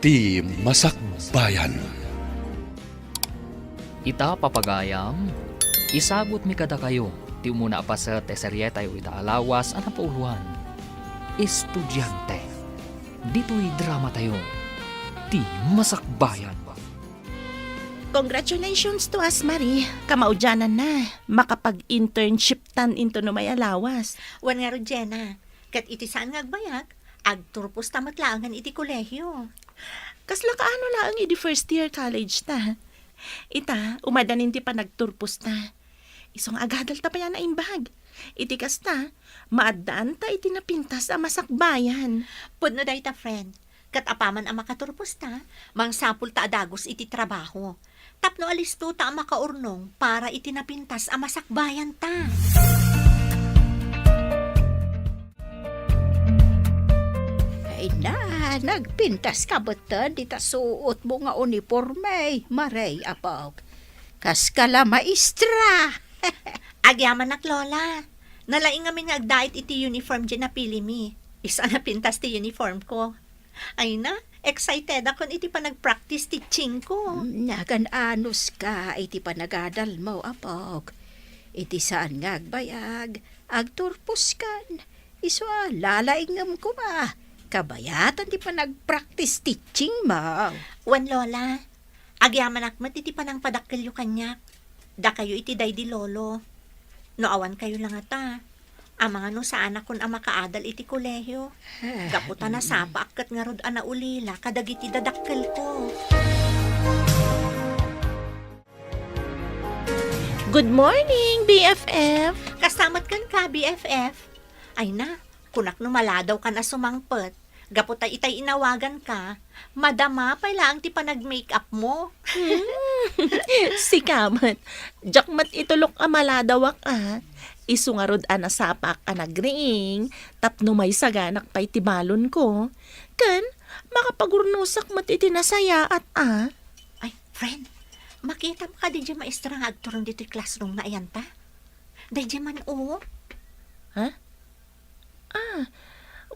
Ti Masakbayan. Ita papagayam, isagot mi kada kayo, ti umuna pa sa teserye tayo ita alawas anang pauluan. Estudyante, dito'y drama tayo, ti Masakbayan. Congratulations to us, Marie. Kamaudyanan na. Makapag-internship tan into no may alawas. Wan nga ro, Jenna. Kat iti saan nga agbayag, agturpos tamat laangan iti kolehyo. Kasla kaano lang idi first year college ta. Ita, umadanin ti pa nagturpos ta. Isong agadal ta pa yan na imbag. Iti kasta, maadaan ta iti napintas a masakbayan. Pudno day ta, friend. Kat apaman ang makaturpos ta, mangsapul ta adagos iti trabaho. Tapno alisto ta ang makaurnong para iti napintas ang masakbayan ta. Ay na, nagpintas ka ba ta? Di ta suot mo nga uniforme, maray apog. Kas kala maestra. Agyaman nak, Lola. Nalaing amin nga agdait iti uniform dyan na pili mi. Isa na pintas ti uniform ko. Ay na, excited ako iti pa nag-practice teaching ko. Nagan anos ka, iti panagadal mo apog. Iti saan nga agbayag, agturpos kan. Iso lalaingam ko ba? Kabayatan di pa nag-practice teaching mo. Wan, Lola. Agyaman akmat iti pa nang padakkelyo kanyak. Da kayo iti day di lolo. No awan kayo lang ata. Ang mga no sa anak kon ang makaadal iti kolehyo. Gaputa na sapa akat nga rod ana ulila kadagiti dadakkel ko. Good morning, BFF. Kastamat kan ka, BFF. Ay na, kunak no maladaw ka na sumangpet. Gaputa itay inawagan ka. Madama, pailaang ti pa nag-makeup mo. Si Kamat. Jakmat itulok amaladawak Isungarod anasapak anagring. Tapno may saganak pa'y tibalon ko. Kan, makapagurnusak mat iti nasaya at Ay, friend, makita mo ka di dyan maestra nga agturong dito'y classroom na ayan ta? Di dyan man o.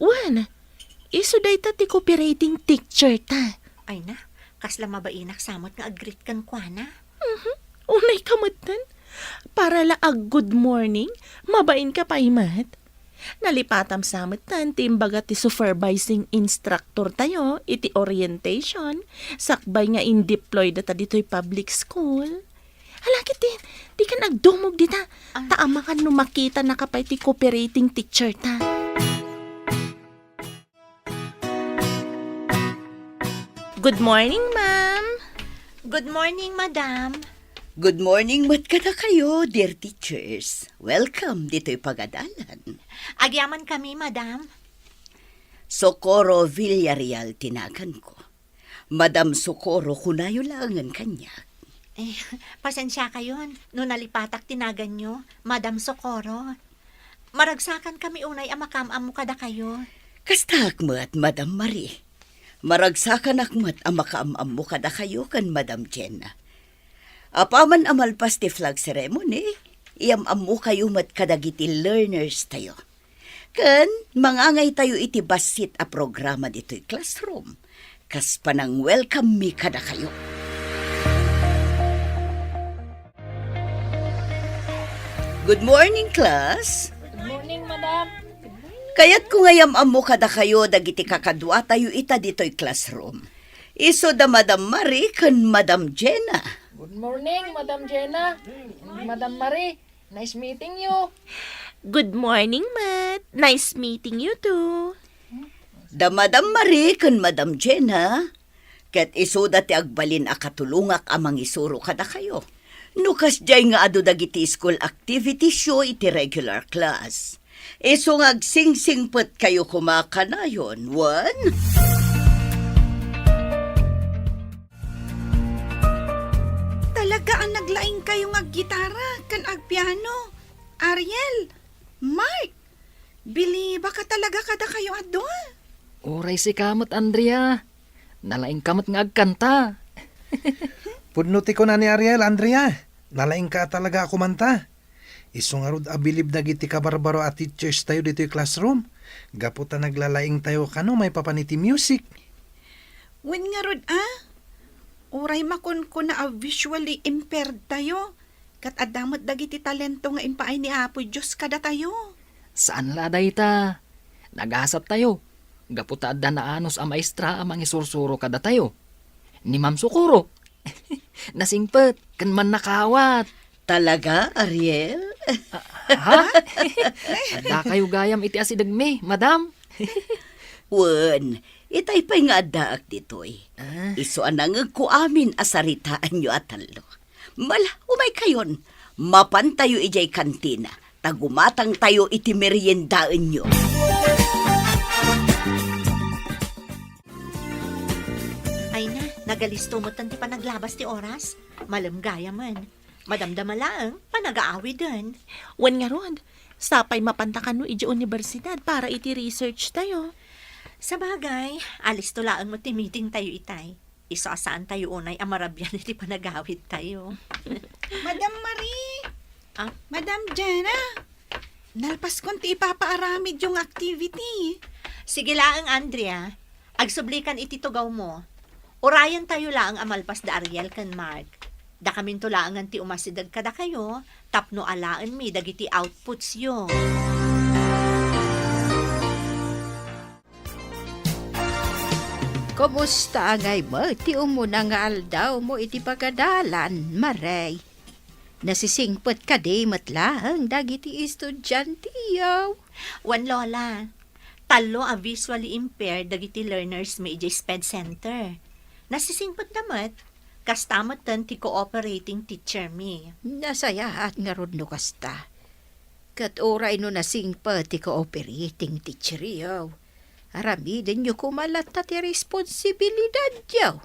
Wan, iso day ta ti cooperating teacher ta. Ay na, kasla mabainak samot nga agrit kan kwa na. Unay kamatan. Para laag good morning, mabain ka pa imat. Nalipatam samatan timbaga ti supervising instructor tayo, iti orientation, sakbay nga in-deployed data dito'y public school. Halakit din, di ka nagdumog dita, taama ka no makita na kapay ti cooperating teacher ta. Good morning, ma'am. Good morning, madam. Good morning, mat ka na kayo, dear teachers. Welcome dito'y pagadalan. Agyaman kami, madam. Socorro Villarreal tinagan ko. Madam Socorro, kunayo langan kanya. Eh, pasensya kayo. No nalipatak tinagan nyo, Madam Socorro. Maragsakan kami unay ang makamam mo kada kayo. Kastak mo at Madam Marie. Maragsakan akmat ang makaamam mo kada kayo kan Madam Jenna. Apaman amalpas ti flag ceremony, iamam mo kayo mat kadagiti learners tayo. Kan, mangangay tayo iti basit a programa dito'y classroom. Kas panang welcome me kada kayo. Good morning, class. Good morning, madam. Kaya't kung ngayam mo kada kayo dagiti kakadwa tayo ita dito'y classroom. Iso da Madam Marie kan Madam Jenna. Good morning, Madam Jenna. And Madam Marie, nice meeting you. Good morning, Matt. Nice meeting you too. Da Madam Marie kan Madam Jenna. Ket iso dati agbalin akatulungak amang isuro kada kayo. Nukas jay nga adu dagiti school activity show iti regular class. Iso nga agsingsingpet kayo kumakanayon. One? Talaga ang naglaing kayo nga gitara kan agpiano. Ariel, Mark, bili baka talaga kada kayo adol. Oray si kamot, Andrea. Nalaing kamot nga agkanta. Pudnuti ko na ni Ariel, Andrea. Nalaing ka talaga ako manta. Isungarod abilib na giti kabarbaro at teachers tayo dito yung classroom. Gaputa naglalaing tayo kano may papaniti music. Wen nga rod, Uray makon ko na visually impaired tayo. Kat adamot dagiti talento nga impaay ni Apo Diyos kada tayo. Saan laday ta? Nagasap tayo. Gaputaad da na anos a maestra amang isursuro kada tayo. Ni Ma'am Sukuro. Nasingpet, kan man nakawat. Talaga, Ariel? Ha? Da kayo gayam iti asidagmi, madam. Wen, itay pa'y nga daak ditoy. Iso anang ko amin asaritaan nyo atalo. Mala, umay kayon. Mapan tayo ijay kantina. Tagumatang tayo iti meriendaan nyo. Ay na, nagalisto mo tanti pa naglabas ti oras. Malamgaya man. Madamdamalaang panag-aawi din. Wan nga rod, sapay mapantakan no iti universidad para iti research tayo. Sa bagay, alis tulaan mo ti meeting tayo itay. Iso asaan tayo unay amarabyan iti panagawid tayo. Madam Marie! Ah? Madam Jenna! Nalpas kon ti ipapaaramid yung activity. Sige laang, Andrea. Agsublikan iti tugaw mo. Urayan tayo laang amalpas da Ariel kan Mark. Da kamin tulaangan ti umasidag kada kayo, tapno alaan mi dagiti outputs yo. Kumusta ngay mo? Ti umuna nga aldaw mo iti pagadalan, Maray. Nasisingpot ka di matlang dagiti estudyante yaw. Wan lola, talo a visually impaired dagiti learners may ijay SPED Center. Nasisingpot namat, kastamot tan ti cooperating teacher mi. Nasayahat nga rod no kasta. Kat oray no nasingpot ti cooperating teacher yaw. Aramidin nyo kumalat ti responsibilidad yaw.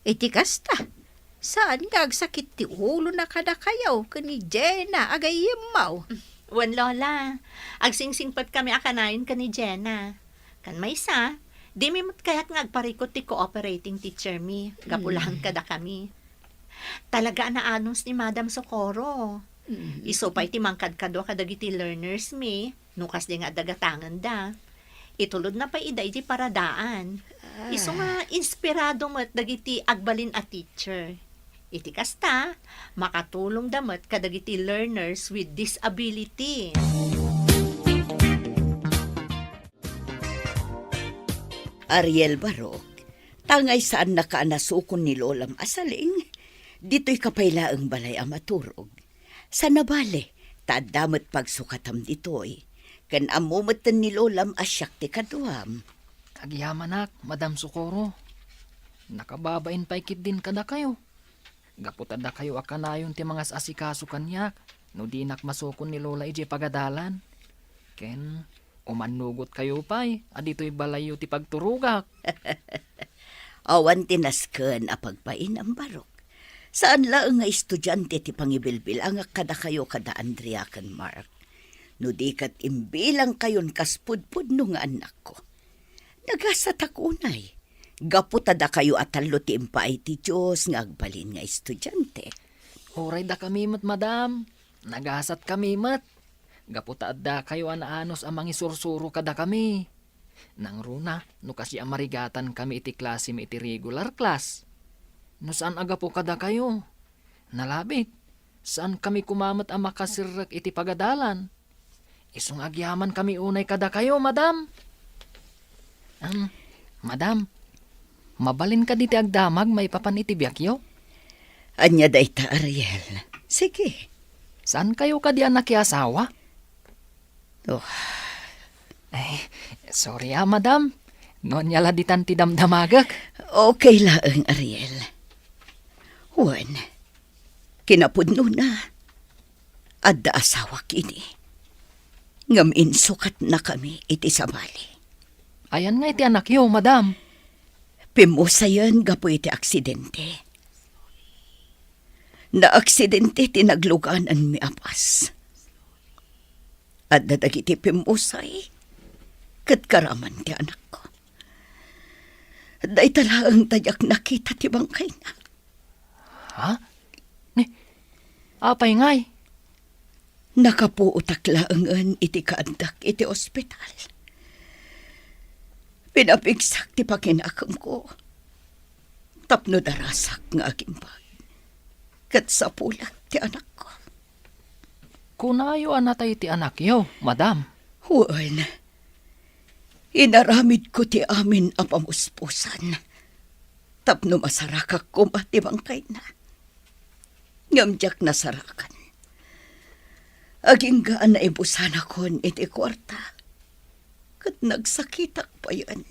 Iti kasta, saan nga agsakit ti ulo na kada kayaw kani Jenna agayemaw. Wan lola, agsingsingpot kami akanayon ka ni Jenna. Kan may isa, di mi kaya't nga agparikot ti cooperating teacher mi. Kapulahan kada kami. Talaga na anons ni Madam Socorro. Iso pa iti mangkad kadwa kadagiti learners mi, nukas di nga dagatangan da. Itulod na pa ida iti paradaan. Iso nga inspirado mo't dagiti agbalin a teacher. Iti kasta, makatulong damat kadagiti learners with disability. Ariel Barok, tangay saan nakaanasukon ni Lolam Asaling, dito'y kapaylaang balay amaturog. Sa nabale, tadamot pagsukatam dito'y, kan amumatan ni Lolam asyak ti kaduam. Agyamanak, Madam Sukuro. Nakababain pa ikit din kada kayo. Gaputada kayo akanayon ti mga asikaso kanyak, no di nakmasukon ni Lola ije pagadalan. Ken, umanugot kayo pa'y, adito'y balayo ti pagturugak. Awan tinasken a pagpain ang Barok. Saan laang nga estudyante ti pangibilbil ang kada kayo kada Andrea kan Mark. No di kat imbilang kayon kaspudpud no nga anak ko. Nagasatakunay. Gaputada kayo atalo ti impaay ti Diyos nga agbalin nga estudyante. Oray da kami mat, madam. Nagasat kami mat. Gaputaad da kayo anaanos amang isursuro kada kami. Nang runa, no kasi amarigatan kami iti klase mi iti regular class. No saan aga po kada kayo? Nalabit, saan kami kumamat ang makasirrak iti pagadalan? Isong agyaman kami unay kada kayo, madam. Madam, mabalin ka diti agdamag may papan iti biyakyo? Anya dayta, Ariel. Sige. Saan kayo kadi anak asawa? Oh, Ay, sorry madam. Nonyala ditan ti damdamagak. okay laang, Ariel. Juan, kinapudno na. Adda asawa kini. Ngamin sukat na kami iti sabali. Ayan nga iti anak yo, madam. Pimusayan gapo iti aksidente. Na aksidente tinagluganan mi apas. At dadagiti pimusay, kat karaman ti anak ko. Day talaang tayak nakita ti bangkay na. Ha? Ni, apay ngay. Nakapuutak laangan iti kaandak iti ospital. Pinapigsak ti pakinakam ko. Tapno darasak nga agimbag. Kat sa pulat ti anak ko. Kunayo anatay ti anak yo, madam. Huwag. Inaramid ko ti amin a pamuspusan. Tapno masarakak ko matibangkay na. Ngamjak nasarakan. Aging gaan na ibusan akon iti kwarta. Kat nagsakitak pa yan.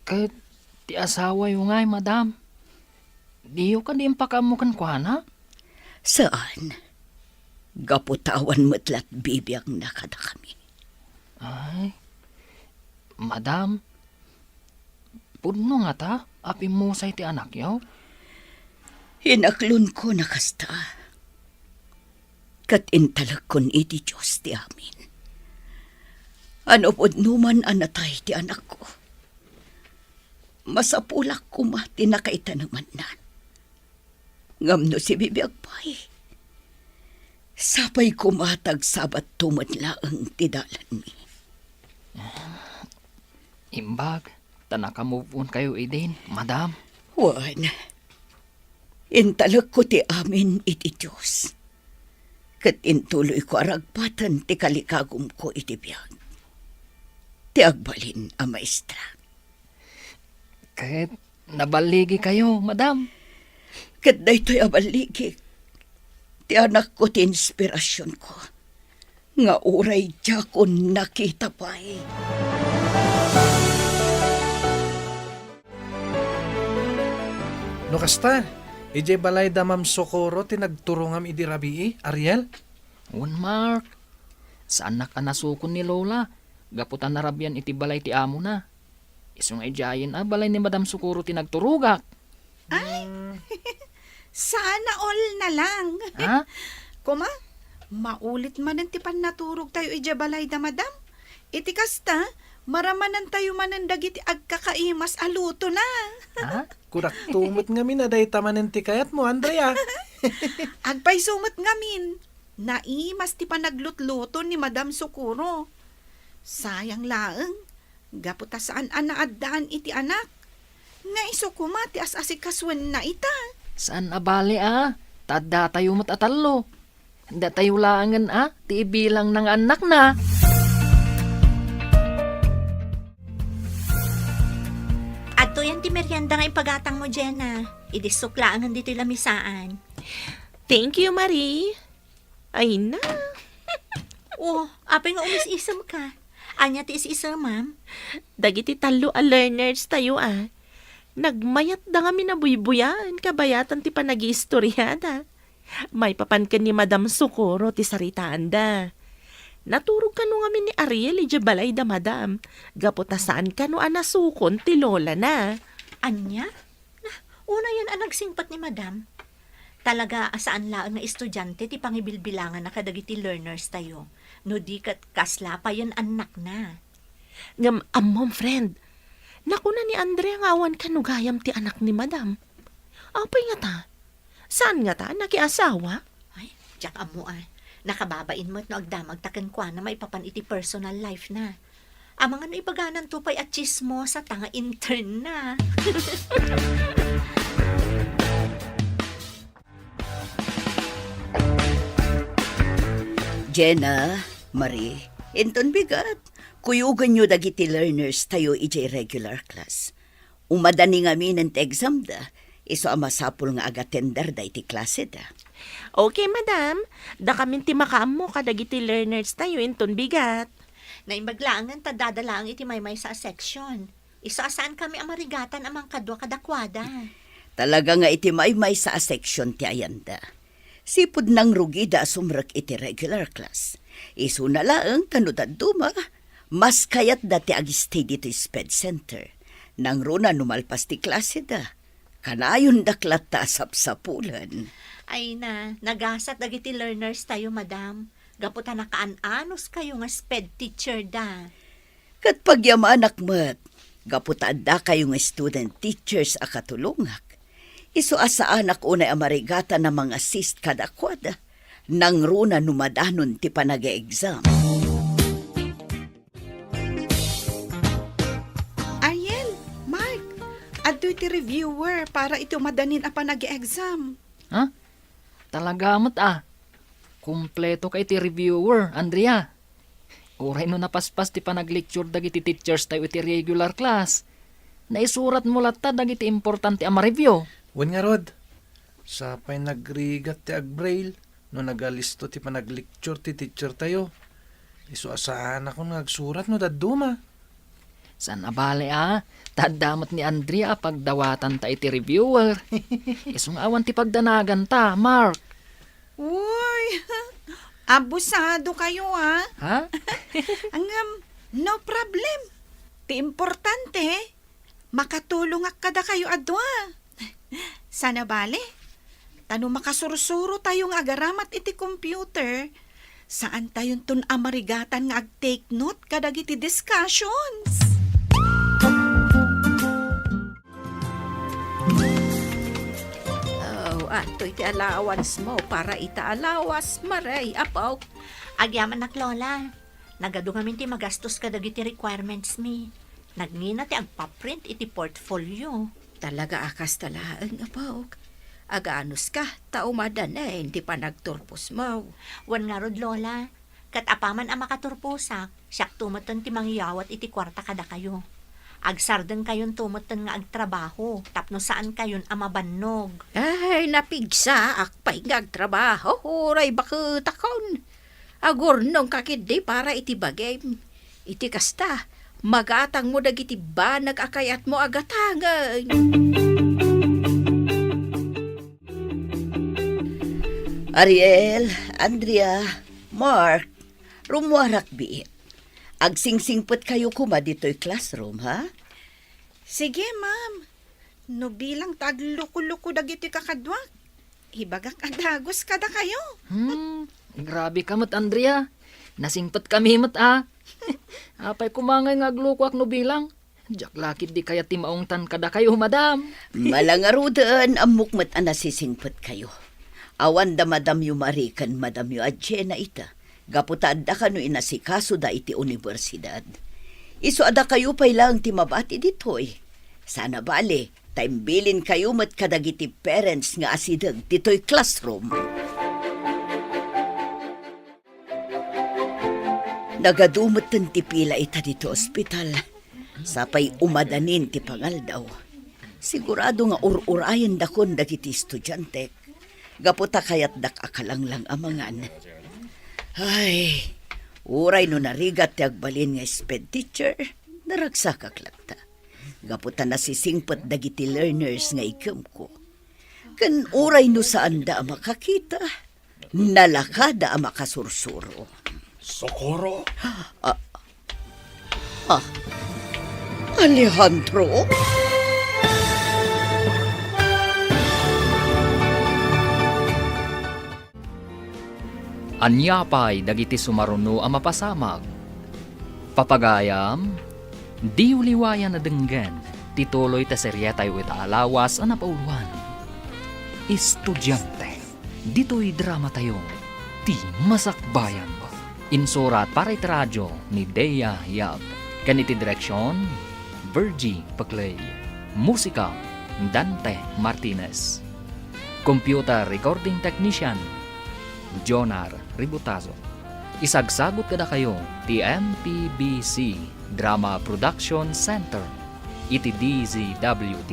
Kahit ti asawa yo ngay, madam. Diyo ka di impakamukan kwa na? Saan? Gaputawan mo't bibiyang nakada kami. Ay, madam. Pudno nga ta, api mo sa iti anak yo. Hinaklon ko na kasta. Kat intalag kon iti Diyos ti amin. Ano pod numan anatay ti anak ko. Masapulak ko ti nakaita naman na. Ngamno si bibiyag pa'y. Sapay kumatag sabat tumadlaang tidalan mi. Imbag, tanaka move on kayo idin, madam. Juan, intalag ko ti amin iti Diyos. Kat intuloy ko aragpatan ti kalikagum ko iti biyag. Ti agbalin a maestra. Kahit nabaligi kayo, madam. Kat daytoy abaligi. Ti anak ko ti inspirasyon ko. Nga uray tiya ko nakita pa'y. No kasta, ije balay da Ma'am Socorro tinagturungam idi rabii, Ariel? Un Mark, saan na ka nasukon ni Lola? Gaputan na rabyan iti balay ti amo na. Isong ay jayin balay ni Madam Sukuro tinagturugak. Sana all na lang. Ha? Kuma, maulit man ti pan naturog tayo ijabalay da madam. Iti kasta, maramanan tayo manan dagiti agkakaimas aluto na. Ha? Kurak tumot nga minaday tamanen ti kayat mo, Andrea. Agpay sumot ngamin. Naimas ti panaglutluto ni Madam Sukuro. Sayang laeng. Gaputa saan anaadaan iti anak. Nga iso kuma ti as-asikaswan na ita. Saan abali Tadda tayo matatalo. Handa tayo laangan ti ibilang ng anak na. Adto yan ti merienda nga ipagatang mo, Jenna. Idisuklaan dito lamisaan. Thank you, Marie. Ay na. Oh, apay nga umis-isam ka. Anya ti is-isam, ma'am. Dagiti talo a learners tayo Nagmayat da nga minabuybuyan, kabayatan ti panag-iistoryada. May papan ka ni Madam Socorro ti saritaan da. Naturog ka no ngamin ni Ariel ija balay da madam. Gaputa saan ka no anasukon ti lola na. Anya? Una yan ang nagsingpat ni madam. Talaga asaan laang nga estudyante ti pangibilbilangan na kadagiti learners tayo. No di kat kasla pa yan anak na. Ngam amom friend. Naku na ni Andrea nga awan kanugayam ti anak ni madam. Apay nga ta? Saan nga ta? Nakiasawa? Ay, tiyak amo Nakababain mo at no agdamag taken kwa na may papan iti personal life na. Ang mga no ibaganan tupay at chismo sa tanga intern na. Jenna, Marie, inton bigat. Kuyugan nyo dagiti learners tayo iti regular class. Umadani nga minent exam da. Iso amasapul nga agatender da iti klase da. Okay, madam. Da kami ti makaam mo kadagiti learners tayo inton bigat. Naimbaglaangan ta dadalaang iti maymay sa section. Isasaan kami ang marigatan amang kadwa kadakwada. Talaga nga iti maymay sa section ti ayanda. Sipud nang rugida sumrek iti regular class. Isu na laang tanudad duma. Mas kayat dati agistay dito sped center. Nang runa numalpas ti klase da. Kanayon daklat ta sapsapulan. Ay na, nagasat dagiti learners tayo, madam. Gaputa nakaan-anos kayo nga sped teacher da. Kat pagyamanak mat, gaputa da kayo nga student teachers a katulungak. Iso asaan ak unay amarigata na mga assist kadakwada. Nang runa numadanon ti panag-exam. Ado iti reviewer para iti madanin apa nag-exam. Ha? Talaga mat Kumpleto kay ti reviewer, Andrea. Uray no napaspas ti panag-lecture dagiti teachers tayo iti regular class. Naisurat mo lata dagiti importante ama review. Wan nga rod, sa pa'y nagrigat ti agbrail, no nagalisto ti panag-lecture ti teacher tayo. Isu asaan ako nagsurat no daduma. San abale tadamat ni Andrea pagdawatan ta iti reviewer. Isung awan ti pagdanagan ta, Mark. Uy, abusado kayo Ha? No problem. Ti importante, makatulong ak kada kayo adwa. Sana bale, tano makasursuro tayong agaramat iti computer, saan tayon tun amarigatan nga ag-take note kadag iti discussions. Ato iti allowance mo para ita-alawas, Maray, apaw. Agyaman nak lola. Nagado ngamin ti magastos ka dagiti requirements mi. Nagngina ti agpaprint iti portfolio. Talaga akas talaan, apaw. Agaanos ka, taumadan na hindi pa nagturpos mo. Wan nga rod lola. Kat apaman ang makaturpusak, siyak tumatan ti mangyawat iti kwarta kada kayo. Agsarden kayon tumatan nga agtrabaho, tapno saan kayon amabannog. Ay, napigsa, akpay ngagtrabaho, huray bakit akon. Agurnong kakidi para iti bagay. Iti kasta, magatang mo dagiti banag akayat mo agatangan. Ariel, Andrea, Mark, rumwarak bi. Agsingsingpot kayo kuma dito'y classroom, ha? Sige, ma'am. No bilang tagluko-luko dagiti kakadwak. Ibagak adagos kada kayo. Grabe ka mat, Andrea. Nasingpat kami mat Apay kumangay nga agluko ak no bilang. Diyak lakit di kaya timaungtan kada kayo, madam. Malangarudan ang mukmat nasisingpot kayo. Awan da madam yu marikan madam yu adje na ita. Gaputad da kano inasikaso da iti universidad. Iso ada kayo pa'y lang ti mabati ditoy. Sana bale, taimbilin kayo mat kadagiti parents nga asidag ditoy classroom. Nagadumot ti pila ita dito ospital. Sapay umadanin ti pangaldaw. Sigurado nga ur-urayan dakon dagiti estudyante. Gaputa kayat dak akalang lang amangan. Ay, uray no narigat ti agbalin nga sped teacher, naragsakak lagta. Gaputa nasisingpot dagiti learners nga ikam ko. Kan uray no saan da makakita, nalakada makasursuro. Socorro? Alejandro? Anyapay dagiti sumaruno ang mapasamag. Papagayam, di uliwayan na denggan, tituloy ta serya tayo itaalawas ang napauluan. Estudyante, dito'y drama tayo, ti masakbayan. Insurat para itiradyo ni Dea Yab. Kaniti direksyon, Virgie Paclay. Musika, Dante Martinez. Computer Recording Technician, Jonar Ributazo. Isagsagot kada kayo ti MPBC Drama Production Center iti DZWT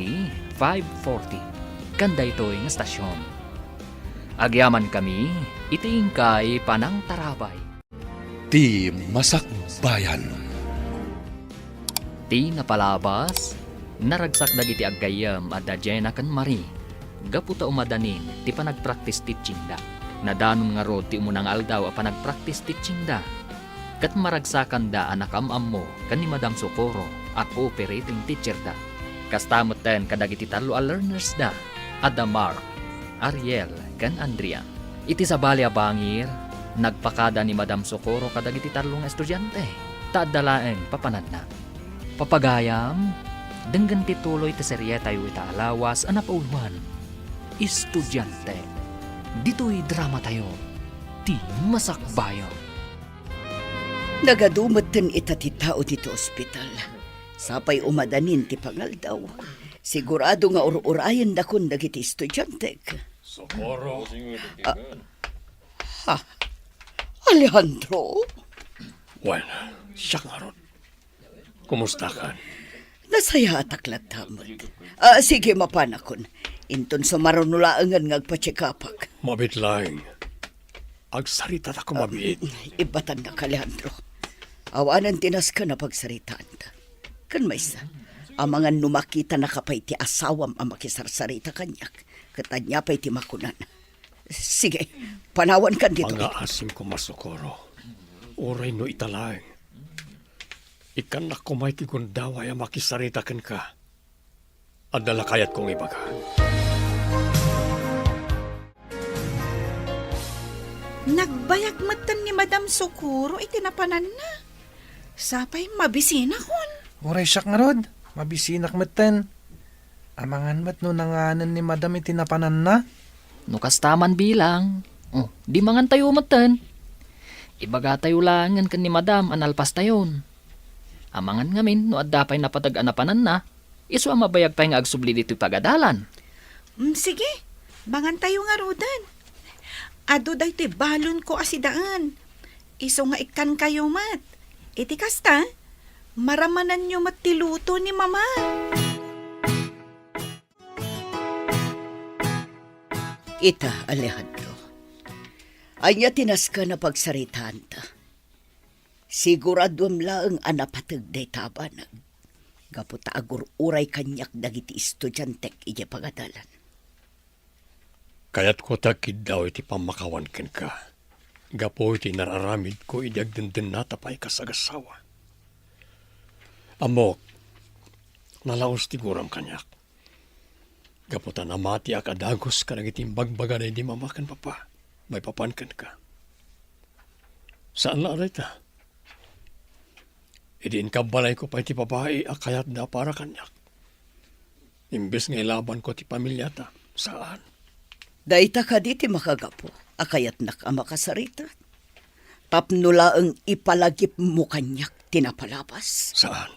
540 kanda ito'y nga stasyon. Agyaman kami iti ingkay panang tarabay. Ti Masakbayan. Ti napalabas naragsak dagiti aggayam adda Jenna ken Marie. Gaputa umadanin ti panagpractice teaching da. Nadanon nga rod ti umunang aldaw a panagpractice teaching da. Kat maragsakan da anak amam mo kan ni Madam Socorro a cooperating teacher da. Kastamot ten kadagiti talo a learners da. Adda Mark, Ariel, kan Andrea. Iti sabali a bangir, nagpakada ni Madam Socorro kadagiti talong estudyante. Taadalaeng papanad na. Papagayam, denggan tituloy ti serye tayo itaalawas a napauluan. Estudyante. Dito'y drama tayo, ti masakbayan. Nagadumot ten ita ti tao dito ospital. Sapay umadanin ti pangaldaw. Sigurado nga urayan na kun dagiti estudyante. Socorro. Alejandro, Well, siya nga ron. Kumusta ka? nasaya ataklat tamot. Sige, mapanakon. Inton sa marunulaangan ngagpachikapak. Mabit lang. Agsarita ta ko mabit. Ibatan na ka, Alejandro. Awanan tinas ka na pagsaritaan ta. Kan maysa, ang mga numakita na kapay ti asawam ang makisarsarita kanyak. Katanya pa'y ti makunan. Sige, panawan kan dito. Mga asim ko masokoro. Oray no italaeng. Ikan na kumay ti gundaway ang makisaritakan ka. Adala kayat kong ibaga. Nagbayag matan ni Madam Socorro iti napanan na. Sapay mabisina kon. Oray siya nga rod. Mabisinak matan. Amangan mat no nanganan ni Madam itinapanan na. No kastaman bilang. Oh, di mangan tayo matan. Ibaga tayo langan kan ni Madam analpas tayon. Amangan ngamin no adda pay napatag-anapanan na. Isu ang mabayag pay nga agsubli dito pagadalan. Sige, bangan tayo nga rodan. Ado day ti balon ko asidaan. Iso nga ikan kayo mat. Iti kasta, maramanan nyo mat ti luto ni mama. Ita, Alejandro. Anya tinas ka na pagsaritaan ta. Siguradwam laeng anapatag day tabanag. Gaputa agur uray kanyak dagiti estudyantek ije pagadalan. Kayat ko takid daw iti pamakawan ken ka. Gapo iti nararamid ko idagdenden natapay kasagasawa. Amok, nalaos ti guram kanyak. Gaputa namati akadagos ka nagiting bagbaga na hindi mamakan papa. May papankan ka. Saan na aray ta? Idiin ka balay ko pa iti babae akayat na para kanyak. Imbes nga ilaban ko ti pamilya ta. Saan? Daita ka diti makagapo, akayat nak ang makasarita. Tapnula ang ipalagip mo kanyak tinapalabas. Saan?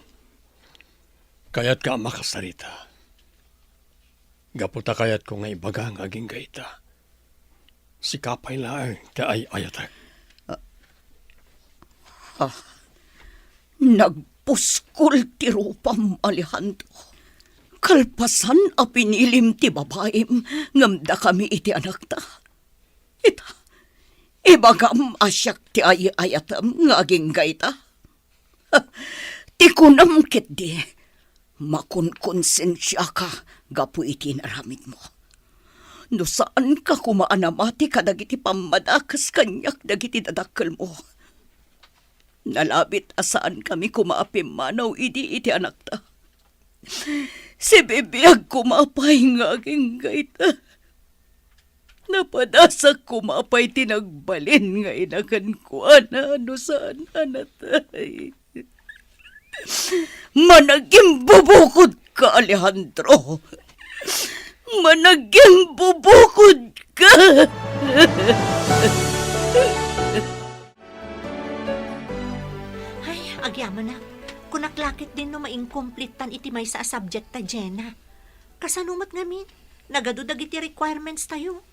Kayat ka makasarita. Gaputa kayat ko nga ibaga ang aging gaita. Si kapay laang ta ay ayatak. Nagpuskol ti rupam, Alejandro. Kalpasan a pinilim ti babaem, ngamda kami iti anak ta. Ita, ibagam asyak ti ayatam ngaging gaita. Ti kunam ket di, makunkonsensya ka, gapu iti naramid mo. No saan ka kumaanamati kadagiti pamadakas kanyak dagiti dadakkel mo. Nalabit asaan kami kumaapim manaw iti anak ta. Si bibiyag kumapay ngaging gaita. Napadasak kumapay tinagbalin nga inakan ko no saan anatay. Managing bubukod ka, Alejandro. Managing bubukod ka. Ay, agyaman na. Kunaklakit din no ma-incomplete tan iti may sa subject ta, Jenna. Kasanumat ngamin, nagadudag iti requirements tayo.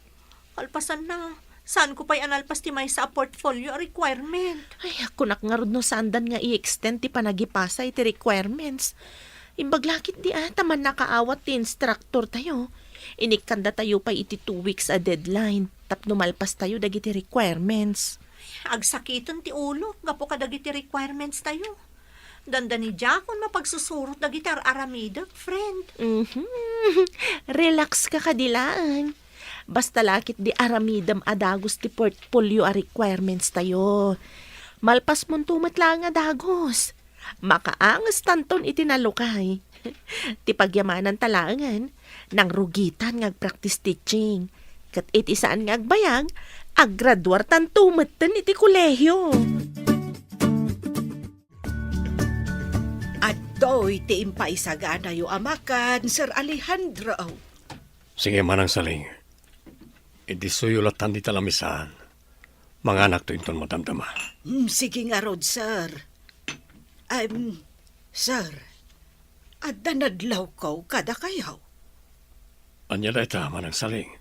Alpasan na, saan ko pa'y analpas ti may sa portfolio requirement? Ay, ako nakngarod no sandan nga i-extend ti panagipasa iti requirements. Imbaglakit di taman nakaawat ti instructor tayo. Inikanda tayo pa iti 2 weeks a deadline. Tapno malpas tayo dagiti requirements. Agsakiton ti ulo, gapo ka dagiti requirements tayo. Danda ni Jakon mapagsusurot dagiti aramida, friend. Relax ka kadilaan. Basta lakit di aramidam adagos ti portfolio a requirements tayo. Malpas mong tumatlang adagos. Makaangas tanton itinalukay. Ti pagyamanan talangan, nang rugitan ngag practice teaching. Kat iti saan ngag bayag, aggraduar tan tumatan iti kolehyo. Adoy ti impaisagana yu amakan, Sir Alejandro. Sige manang saling. Idisuyulatan di talamisan. Mga anak to inton mo damdama. Sige nga rod, sir. Sir, Adda nadlaw ko kada kayaw. Anya da ita manang saling.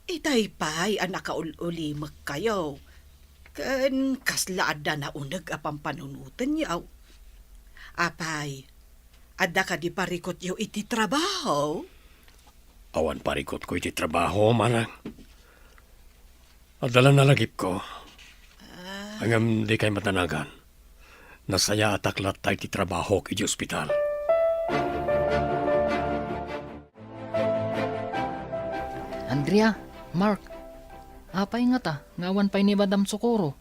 Itay pa'y anak kaulimak kayo. Kan kasla adda na unag apang panunutan yaw. Apay, adda ka di parikot yaw iti trabaho. Awan parikot ko iti trabaho, manang. Adala nalagip ko. Hanggang di kay matanagan. Nasaya ataklat tayo ti trabaho kiti ospital. Andrea, Mark, apay nga ta, ngawan pa'y ni Madam Socorro.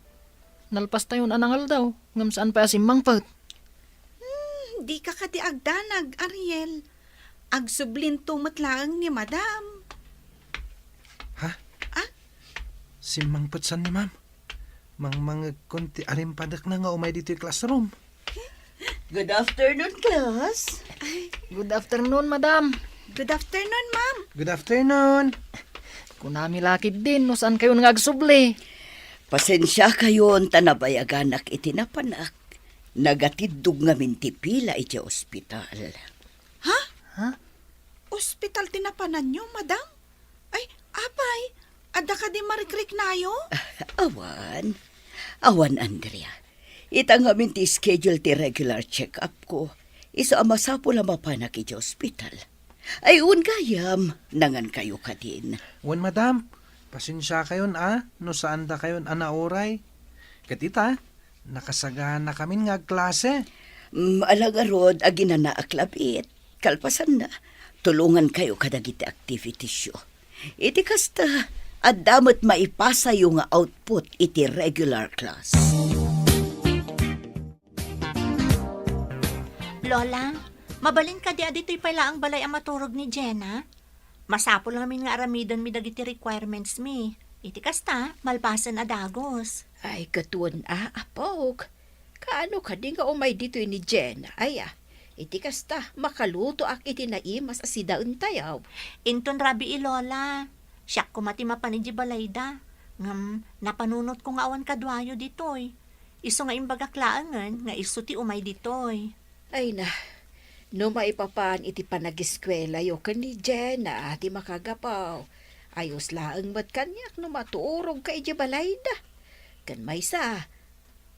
Nalpas tayon anangal daw, ngam saan pa asim mangpet. Di ka kadi agdanag, Ariel. Agsublin tumatlaang ni Madam. Simang patsan ni ma'am. Mga konti arimpadak na nga umay dito yung classroom. Good afternoon, class. Good afternoon, Madam. Good afternoon, ma'am. Good afternoon. Kunami lakid din, no saan kayo nagagsubli? Pasensya kayo ang tanabayaganak itinapanak. Nagatidug nga mintipila iti ospital. Ospital tinapanan nyo, Madam? Ay, apay, adda ka di marikrik nayo? Awan, Andrea. Itang amin ti schedule ti regular check-up ko. Iso amasapo lang mapanak iti ospital. Ay, gayam, nangan kayo ka din. Wan madam, pasensya kayon no saan da kayon oray. Katita, nakasagana kami nga klase. Alagarod, agina na aklabit. Kalpasan na, tulungan kayo kadagiti activities yo. Iti kasta, at damat maipasa yung output iti regular class. Lola, mabalin ka di adito'y pala ang balay ang maturog ni Jenna. Masapol namin nga aramidon mi dagiti requirements mi. Iti kasta, malpasan adagos. Ay, katuan apog. Kaano ka di nga umay dito ni Jenna? Ay, iti kasta, makaluto ak iti naimas asidaun tayaw. Inton rabi Lola. Siyak ko mati mapanidji balayda. Ngam, napanunot ko nga awan kadwayo ditoy. Iso nga imbaga klaangan, nga iso ti umay ditoy. Ay na, no maipapaan iti panagiskwela yo kan ni Jenna, ti makagapaw. Ayos laang mat kanyak no matuurog ka iti balayda. Kan maysa,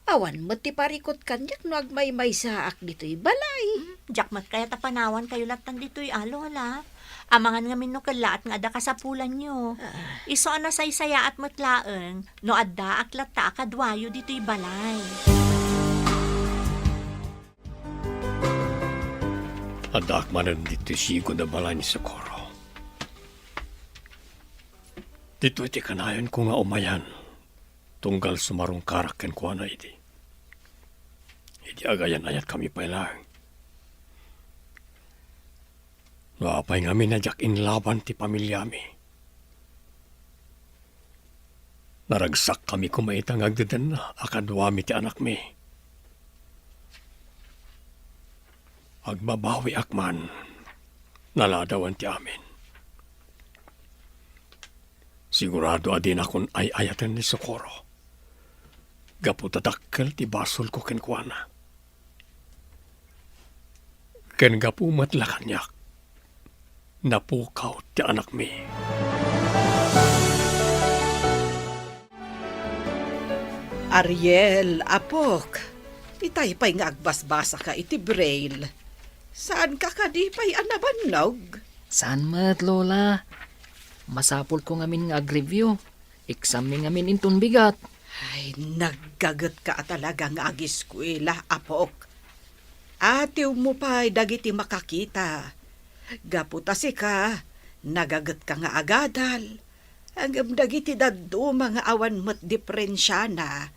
awan mat ti parikot kanyak no agmay-maysa ak dito'y balay. Jakmat kaya tapanawan kayo latan ditoy Lola. Amangan nga minno kalaat nga adda kasapulan nyo. Iso ana saysaya at matlaeng, no adda aklat ta kadwayo dito'y balay. Adak manan dito sigo na balay ni Socorro. Dito iti kanayon ko nga umayan. Tunggal sumarong karaken ko na iti. Iti agayan ayat kami pailang. No apay nga minadyak inlaban ti pamilyami. Naragsak kami kumaitang agdadan na akadwami ti anak mi. Agbabawi akman, naladawan ti amin. Sigurado adin akon ay ayatan ni Socorro. Gaputadakkel ti basol ko kenkwana. Ken gapumat lakanyak, napukaw ti anak mi. Ariel, apok. Itay pa'y nga agbasbasa ka iti braille. Saan ka kadipay anabannog? Saan mat, Lola? Masapol ko ngamin nga ag-review. Exam ni ngamin intun bigat. Ay, naggagat ka talaga nga agiskwela, apok. Atiw mo pa'y dagiti makakita. Gaputasi ka, nagagat ka nga agadal. Hanggang dagiti daddo mga awan mat diferensya na,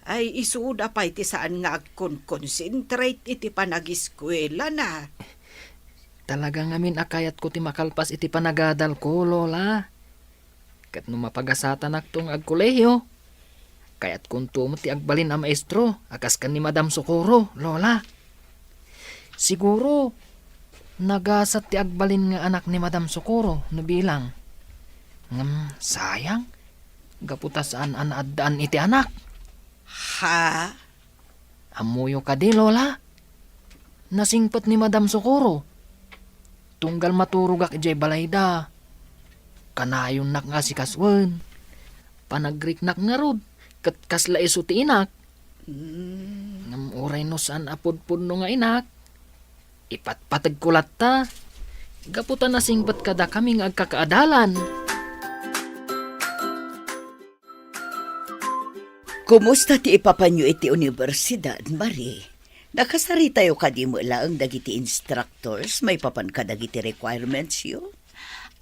ay isuda pa iti saan nga agkon-concentrate iti panagiskwela na. Talaga ngamin akayat ko ti makalpas iti panagadal ko, Lola. Kat no mapagasatan aktong agkolehiyo. Kayat kunto mo ti agbalin ang maestro, akas kan ni Madam Socorro, Lola. Siguro, nagasat ti agbalin nga anak ni Madam Socorro, nabilang. Sayang, gaputa saan anaadaan iti anak. Ha? Amuyo ka di, Lola. Nasingpat ni Madam Socorro. tunggal maturugak ijay balayda. Kanayon nak nga si Kaswan. Panagrik-nak nga rod, kat kasla iso ti inak. Ngam uray no saan apod-pod no nga inak. Ipatpatag kulat ta. Gaputan na singbat kada kami nga agkakaadalan. Kumusta ti ipapanyo iti universidad, Marie? Nakasari tayo kadi mo lang dagiti instructors, may papan ka dagiti requirements yo?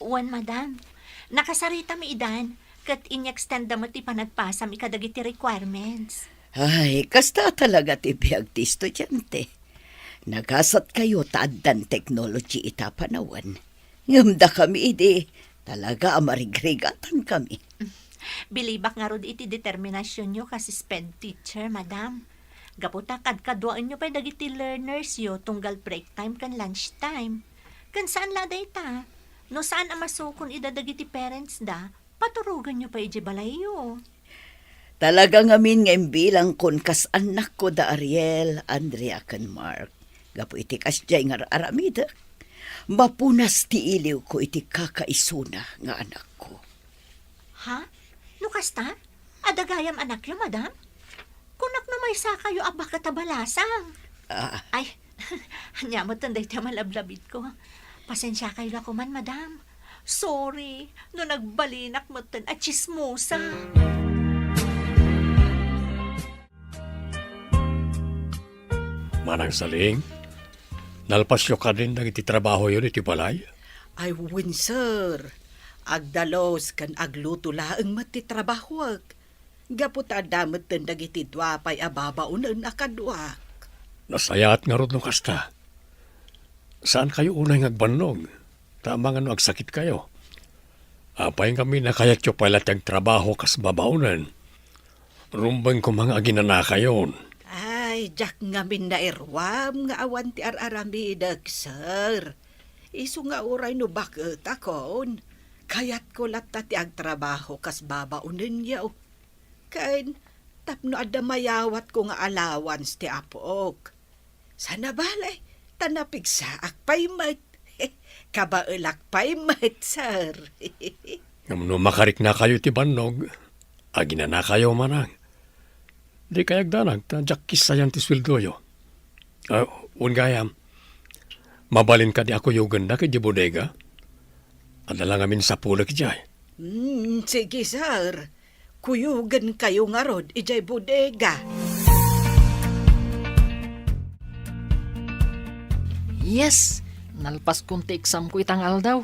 Wan, madam. Nakasarita mi idan, kat in-extend mo ti panagpasam ikadagiti requirements. Ay, kasta talaga ti biyag ti estudyante. Nagasat kayo taaddan technology itapanawan. Ngamda kami idi, talaga amarigregatan kami. Bilibak nga rod iti determinasyon nyo kasi sped teacher, madam. Gaputa kadkadwaan nyo pa dagiti learners yo tunggal break time kan lunch time. Kan saan laday ta? No saan amasukon ida dagiti parents da, paturugan nyo pa iji balay yo. Talaga ngamin nga bilang kon kas anak ko da Ariel, Andrea kan Mark. Gapu iti kasjay nga aramida. Mapunas ti iliw ko iti kakaisuna nga anak ko. Ha? No kasta? Adagayam anak yo, madam? Kunak na may sa kayo abak katabalasang. Ay, hanya mo tanday tayo malablabit ko. Pasensya kayo ako man, madam. Sorry, no nagbalinak mo tan at chismosa. Manang saling, nalpasyo ka din ng iti trabaho yun iti balay? Ay, win, sir. Agdalos kan agluto laang matitrabahwag. Gapot adamot ten dagiti dwapay ababaunan akadwak. Nasayat nga rod nung kasta. Saan kayo unay ngagbannog? Tama nga no agsakit kayo. Apay kami na kayat yung pala tiyang trabaho kas babaunan. Rumbang ko mga aginana kayon. Ay, jak ngamin na irwam nga awan ti araramidag, sir. Isu nga uray no bakit akon. Kayat ko lata ti agtrabaho kas babaunan yaw. Kain, tapno adamayawat ko nga allowance ti apok. Sana balay, tanapigsaak paymat. Kabaelak paymat, sir. Ngam no makarik na kayo ti bannog, agina na kayo manang. Di kayag danag, tadyak kisayan ti sweldoyo. Ungayam, mabalin ka di ako yugan na kay di bodega. Adalang amin sa pulag jay. Sige, sir. Kuyugan kayo nga rod, ijay bodega. Yes, nalpas kong ti exam ko itangal daw.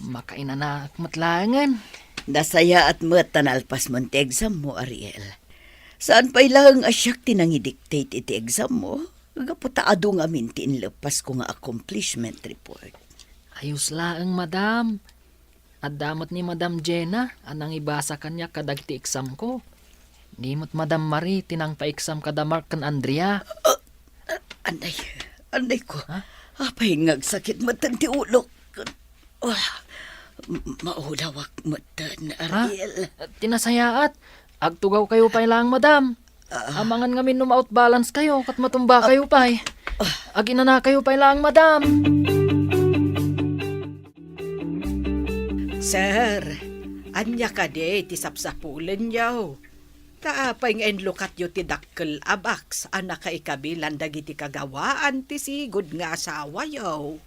Makaina na matlangan. Nasaya at matanalpas mo ti exam mo, Ariel. Saan pa ilang asyak tinangidictate iti exam mo? Gaputa ado nga minti inlepas ko nga accomplishment report. Ayos laang, madam. At damot ni Madam Jenna, anang ibasa kanya kadagti exam ko. Nimot Madam Marie, tinang pa-exam kada Mark kan Andrea. Anday ko. Ha? Apay ngagsakit matan ti ulo. Maulawak matan, Ariel. Tinasayaat. Agtugaw kayo pa lang, madam. Amangan ngamin numaut balance kayo, kat matumba kayo pa. Aginana kayo pa lang, madam. Sir, anya ka de, ti sapsapulan yaw. Kaapay nga enlukat yo ti dakkel abaks, anak ka ikabilan dagiti kagawaan ti sigod nga asawa yaw.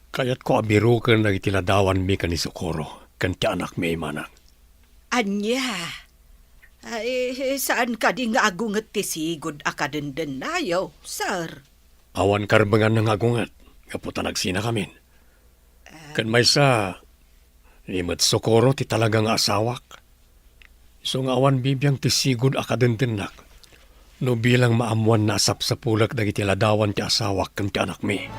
Kayat ko abiro ka na itiladawan mi ka ni Socorro, kan ti anak may manang. Anya? Ay, saan ka di nga agungat ti sigod akadenden na yaw, sir? Awan karbangan ng agungat, kaputa nagsina kamin. Kan may sa... Nimat Socorro ti talagang asawak. So nga awan bibiyang ti sigod akadentenak. No bilang maamuan na asap sa pulak dagiti ladawan ti asawak kan ti anak mi.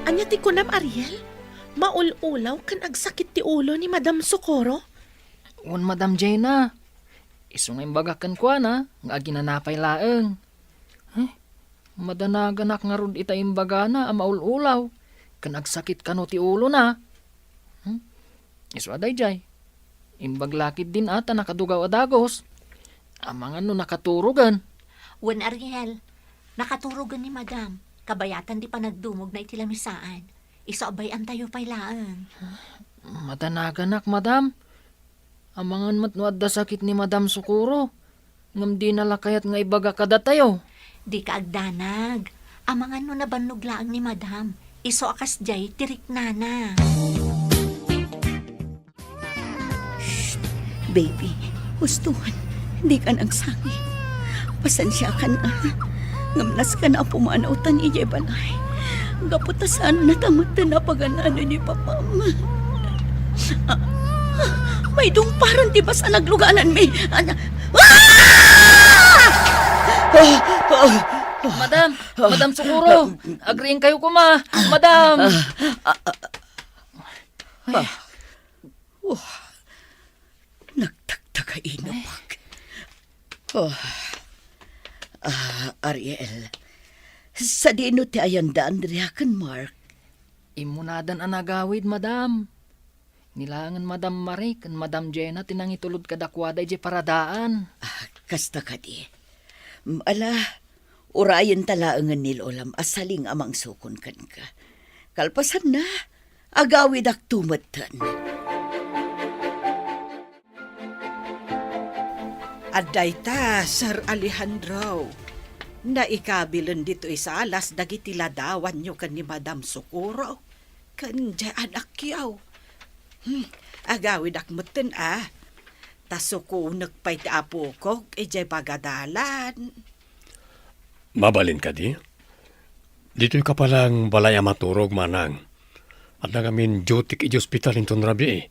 Anya ti kunam, Ariel? Maululaw kan agsakit ti ulo ni Madam Socorro? Un Madam Jenna. Iso nga imbagakan ko na, nga ginanapay laeng. Madanaganak nga rod ita imbaga na maululaw. Kan agsakit ka no ti ulo na. Iso aday jay. Imbaglakid din ata nakadugaw adagos. Amangan no nakaturugan. Wen, Ariel, Nakaturugan ni madam. Kabayatan di pa nagdumog na itilamisaan. Isabayan tayo pa'y laan. Matanaganak, madam. Amangan matnuad da sakit ni Madam Sukuro. Ngam di nalakayat nga ibaga kada tayo. Di ka agdanag. Amangan no nabannog laang ni madam. Iso akas jay tirik nana. Baby, gustuhan. Hindi ka nang sangi. Pasensya ka na. Ngamnas ka na pumanautan ijay balay. Gaputasan na tamad na pag-anano ni Papa. May dumparan di ba sa nagluganan may... Madam Sukuro, agreeing kayo kuma. Madam! Nagtagtaga inapag. Ariel, sa dino ti ayanda Andrea kan Mark. Imunadan ang nagawid, madam. Nilangan Madam Marie kan Madam Jenna tinangitulod kadakwada ije paradaan. Kasta ka di. Ala, urayan talaangan nilolam asaling amang sukon kan ka. Kalpasan na, agawid ak tumatan. Aday ta, Sir Alejandro. Naikabilan dito isalas dagiti ladawan nyo kan ni Madam Sukuro. Kan di anak yaw. Agawid akmutin Tasuko nagpay ti apo ko, ijay pagadalan. Mabalin ka di? Dito'y ka palang balay maturog manang. At nagamin jotik iji hospital inton rabi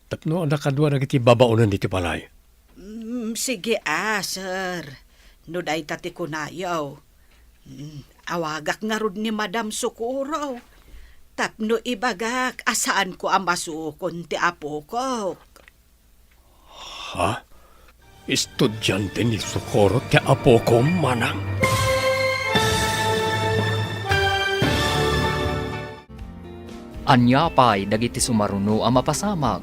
Tapno ang nakadwa nagiti babaunan dito palay. Sige sir. No day tati kunayaw. Awagak nga rod ni Madam Sukuro. Tapno ibagak asaan ko ang masukon ti apo ko. Ha? Estudyante ni Sukuro ti apo ko manang. Anyapay dagiti sumaruno ang mapasamag.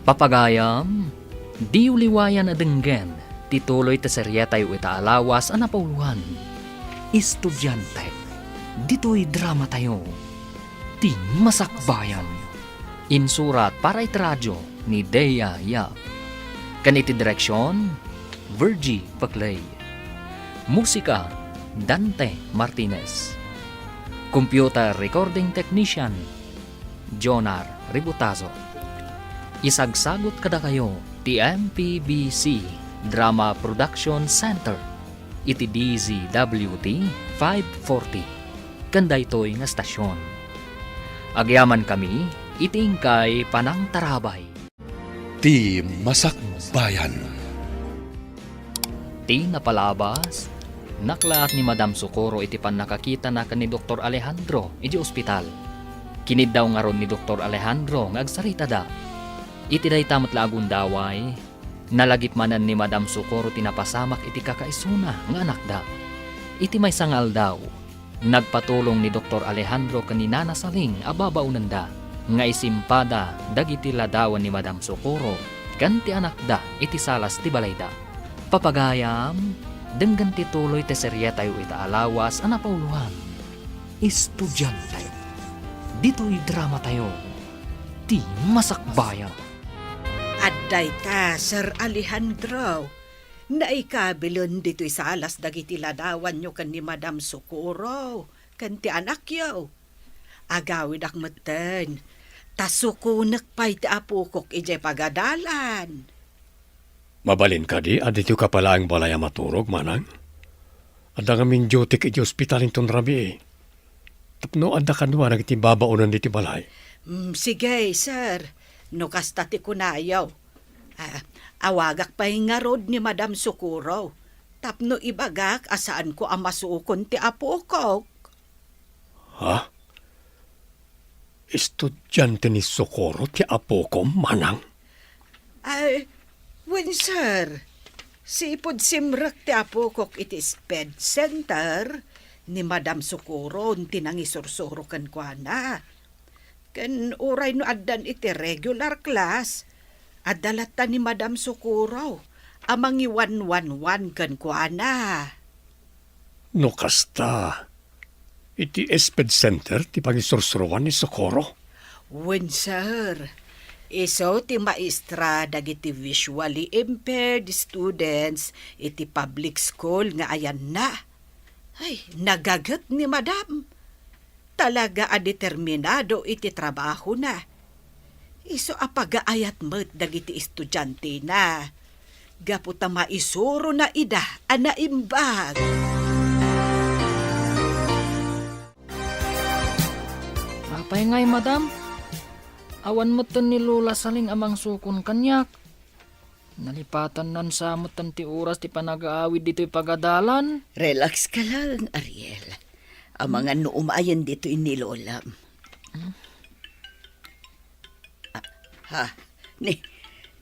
Papagayam, di uliwayan na denggen, tituloy ta seryetay o itaalawas ang napauluhan. Estudyante, dito'y drama tayo. Ti Masakbayan. Insurat para itradyo ni Dea Yap. Kaniti direksyon, Virgie Paclay. Musika, Dante Martinez. Computer Recording Technician, Jonar Ributazo. Isagsagot kada kayo ti MPBC Drama Production Center iti DZWT 540 kanday toy nga stasyon. Agyaman kami itingkay Panang Tarabay. Ti Masakbayan. Ti napalabas, naklaat ni Madam Sukuro iti pan nakakita na ni Dr. Alejandro iti ospital. Kinid daw nga ron ni Dr. Alejandro nga agsarita da. Iti day tamot lagun daway, nalagip manan ni Madam Sukuro tinapasamak iti kakaisuna nga anak da. Iti may sangal daw, nagpatulong ni Dr. Alejandro kanina na saling ababaunan da, nga isimpada dagiti ladawan ni Madam Sukuro, ganti anak da iti salas ti balay da. Papagayam, denggan ti tuloy ti serye tayo itaalawas ang napauluhan. Estudyante, dito'y drama tayo, ti Masakbayan. Aday ta, Sir Alejandro. Naikabilon dito'y salas dagiti ladawan nyo kan ni Madam Sukuro, kan ti anak yaw. Agawid akmeten, tasukunak pa'y ti apukok ijay pagadalan. Mabalin ka di, adito ka pala ang balay maturog manang. Adda ngamin jotik iti hospital inton rabi Tapno adda kanwa nagiti babaunan diti balay. Sige, sir. No kasta ti kunayaw. Awagak pa nga rod ni Madam Sukuro. Tapno ibagak asaan ko ang masukon ti apo ko. Ha? Estudyante ni Sukuro ti apo ko manang? Wen sir. Sipod simrak ti apo ko iti sped center ni Madam Sukuro tinangisursuro kan kwa na. Kan uray no addan iti regular class, adalata ni Madam Sukuro, amang 111 kan kwa na. No kasta, iti Esped Center ti pangisursuruan ni Socorro. Wen, sir. Iso ti maestra dagiti visually impaired students iti public school nga ayan na. Ay, nagagat ni madam. Talaga a determinado iti trabaho na. Iso apagaayat met dagiti estudyante na. Gaputa maisuro na ida ana imbag. Apay ngay, madam. Awan mo ni Lola saling amang sukon kanyak. Nalipatan nan sa mutan ti oras ti panag-aawid dito'y pagadalan. Relax ka lang, Ariel. Ang mga nuumayan dito ni Lola.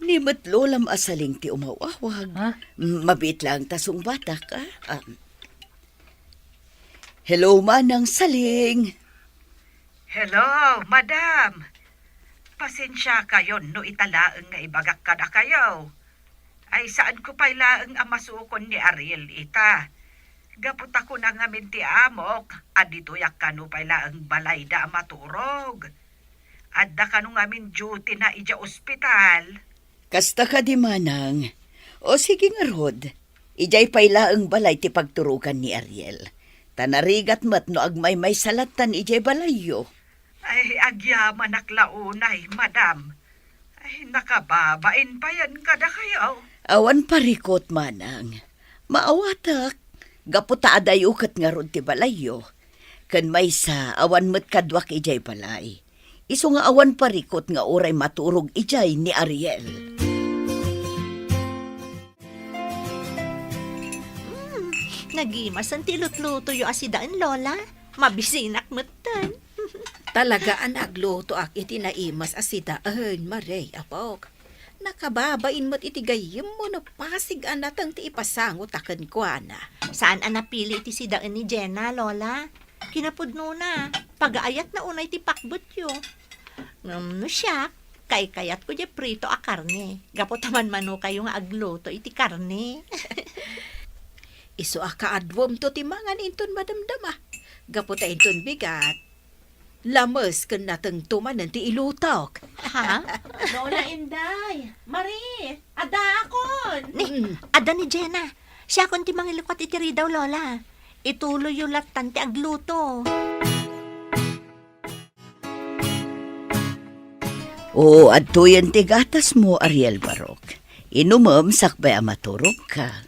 Ni mat Lolam asaling ti umawawag. Ha? Mabit lang tasong bata ka. Hello, Manang Saling. Hello, madam. Pasensya kayo no italaang nga ibagak kada kayo. Ay saan ko pa ilaang amasukon ni Ariel ita. Gapot ako na nga minti amok, adito yak kano pa ilaang balay da maturog. Adda kano nga min duty na ija ospital. Kasta ka di Manang. O sige nga Rod. Ijay pailaang balay ti pagturugan ni Ariel. Tanarigat mat no agmay may salatan ijay balayo. Ay, agyaman naklaunay, madam. Ay, nakababain pa yan kada kayo. Awan parikot Manang. Maawatak. Gaputa adayukat nga Rod ti balayo. Kan may sa awan mat kadwak ijay balay. Iso nga awan parikot nga oray maturog ijay ni Ariel. Nagimas ang tilutluto yung asidaan, Lola. Mabisinak mutan. Talaga ang nagluto ak iti naimas asidaan, Maray, apok. Nakababain mo't itigayim mo no pasig anatang ti ipasangot akan ko, ana. Saan ang napili ti sidaan ni Jenna, Lola? Kinapudno na. Pag-aayat na unay ti pakbot yun. No siya, kayat ko di prito a karne. Gapot naman mano kayo nga agluto iti karne. Iso akaadwom to ti mangan inton madamdama. Gaputa inton bigat. Lamas kan natang tumanan ti ilutok. Ha? Lola Inday, Marie, adakon. Ni, ada ni Jenna. Siya kon ti mangilukat iti daw, Lola. Ituloy yung latan ti agluto. O, adto yan ti gatas mo, Ariel Barok. Inumam sakbay amaturog ka.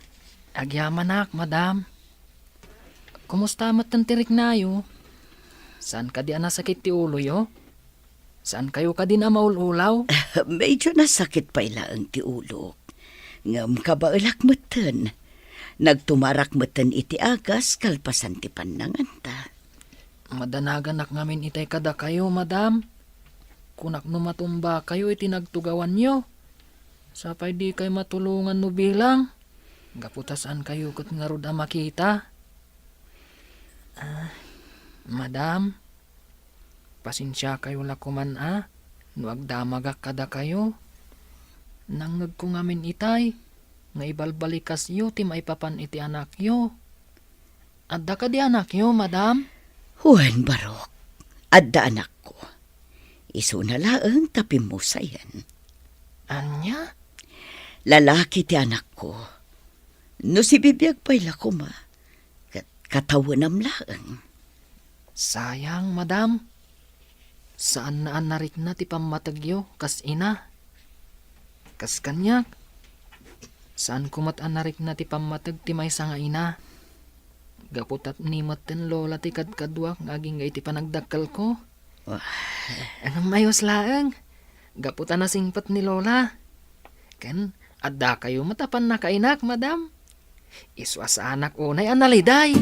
Agyaman madam. Kumusta matan tirik nayo? Saan ka di nasakit ti ulo yo? Saan kayo ka din maululaw? Medyo nasakit pa ilang ti ulo. Ngam ka ba ilak matan? Nagtumarak matan iti agas kalpasan ti pananganta. Madanagan ngamin itay kada kayo, madam. Kunak no matumba kayo iti nagtugawan nyo. Sapay di kayo matulungan no bilang. Gaputasaan kayo kat nga rod makita. Madam, pasensya kayo lakuman no agdamagak kada kayo. Nang nagkungamin itay, nga ibalbalikas yo ti maipapan iti anak yo. Adda ka di anak yo, madam? Juan Barok, adda anak ko. Iso na laang tapim mo sayan. Anya? Lalaki ti anak ko. No si bibiyag pa'y lakuma. Katawanam laang. Sayang, madam. Saan na narik na ti pamatagyo, kas ina? Kas kanyak? Saan kumat anarik na ti pamatag ti may nga ina? Gaputat nimot ten lola ti kadkadwak ngaging iti panagdakkel ko. Anong mayos laang? Gaputan na singpat ni lola. Ken, adda kayo matapan na kainak, madam. Iswa sa anak unay analiday.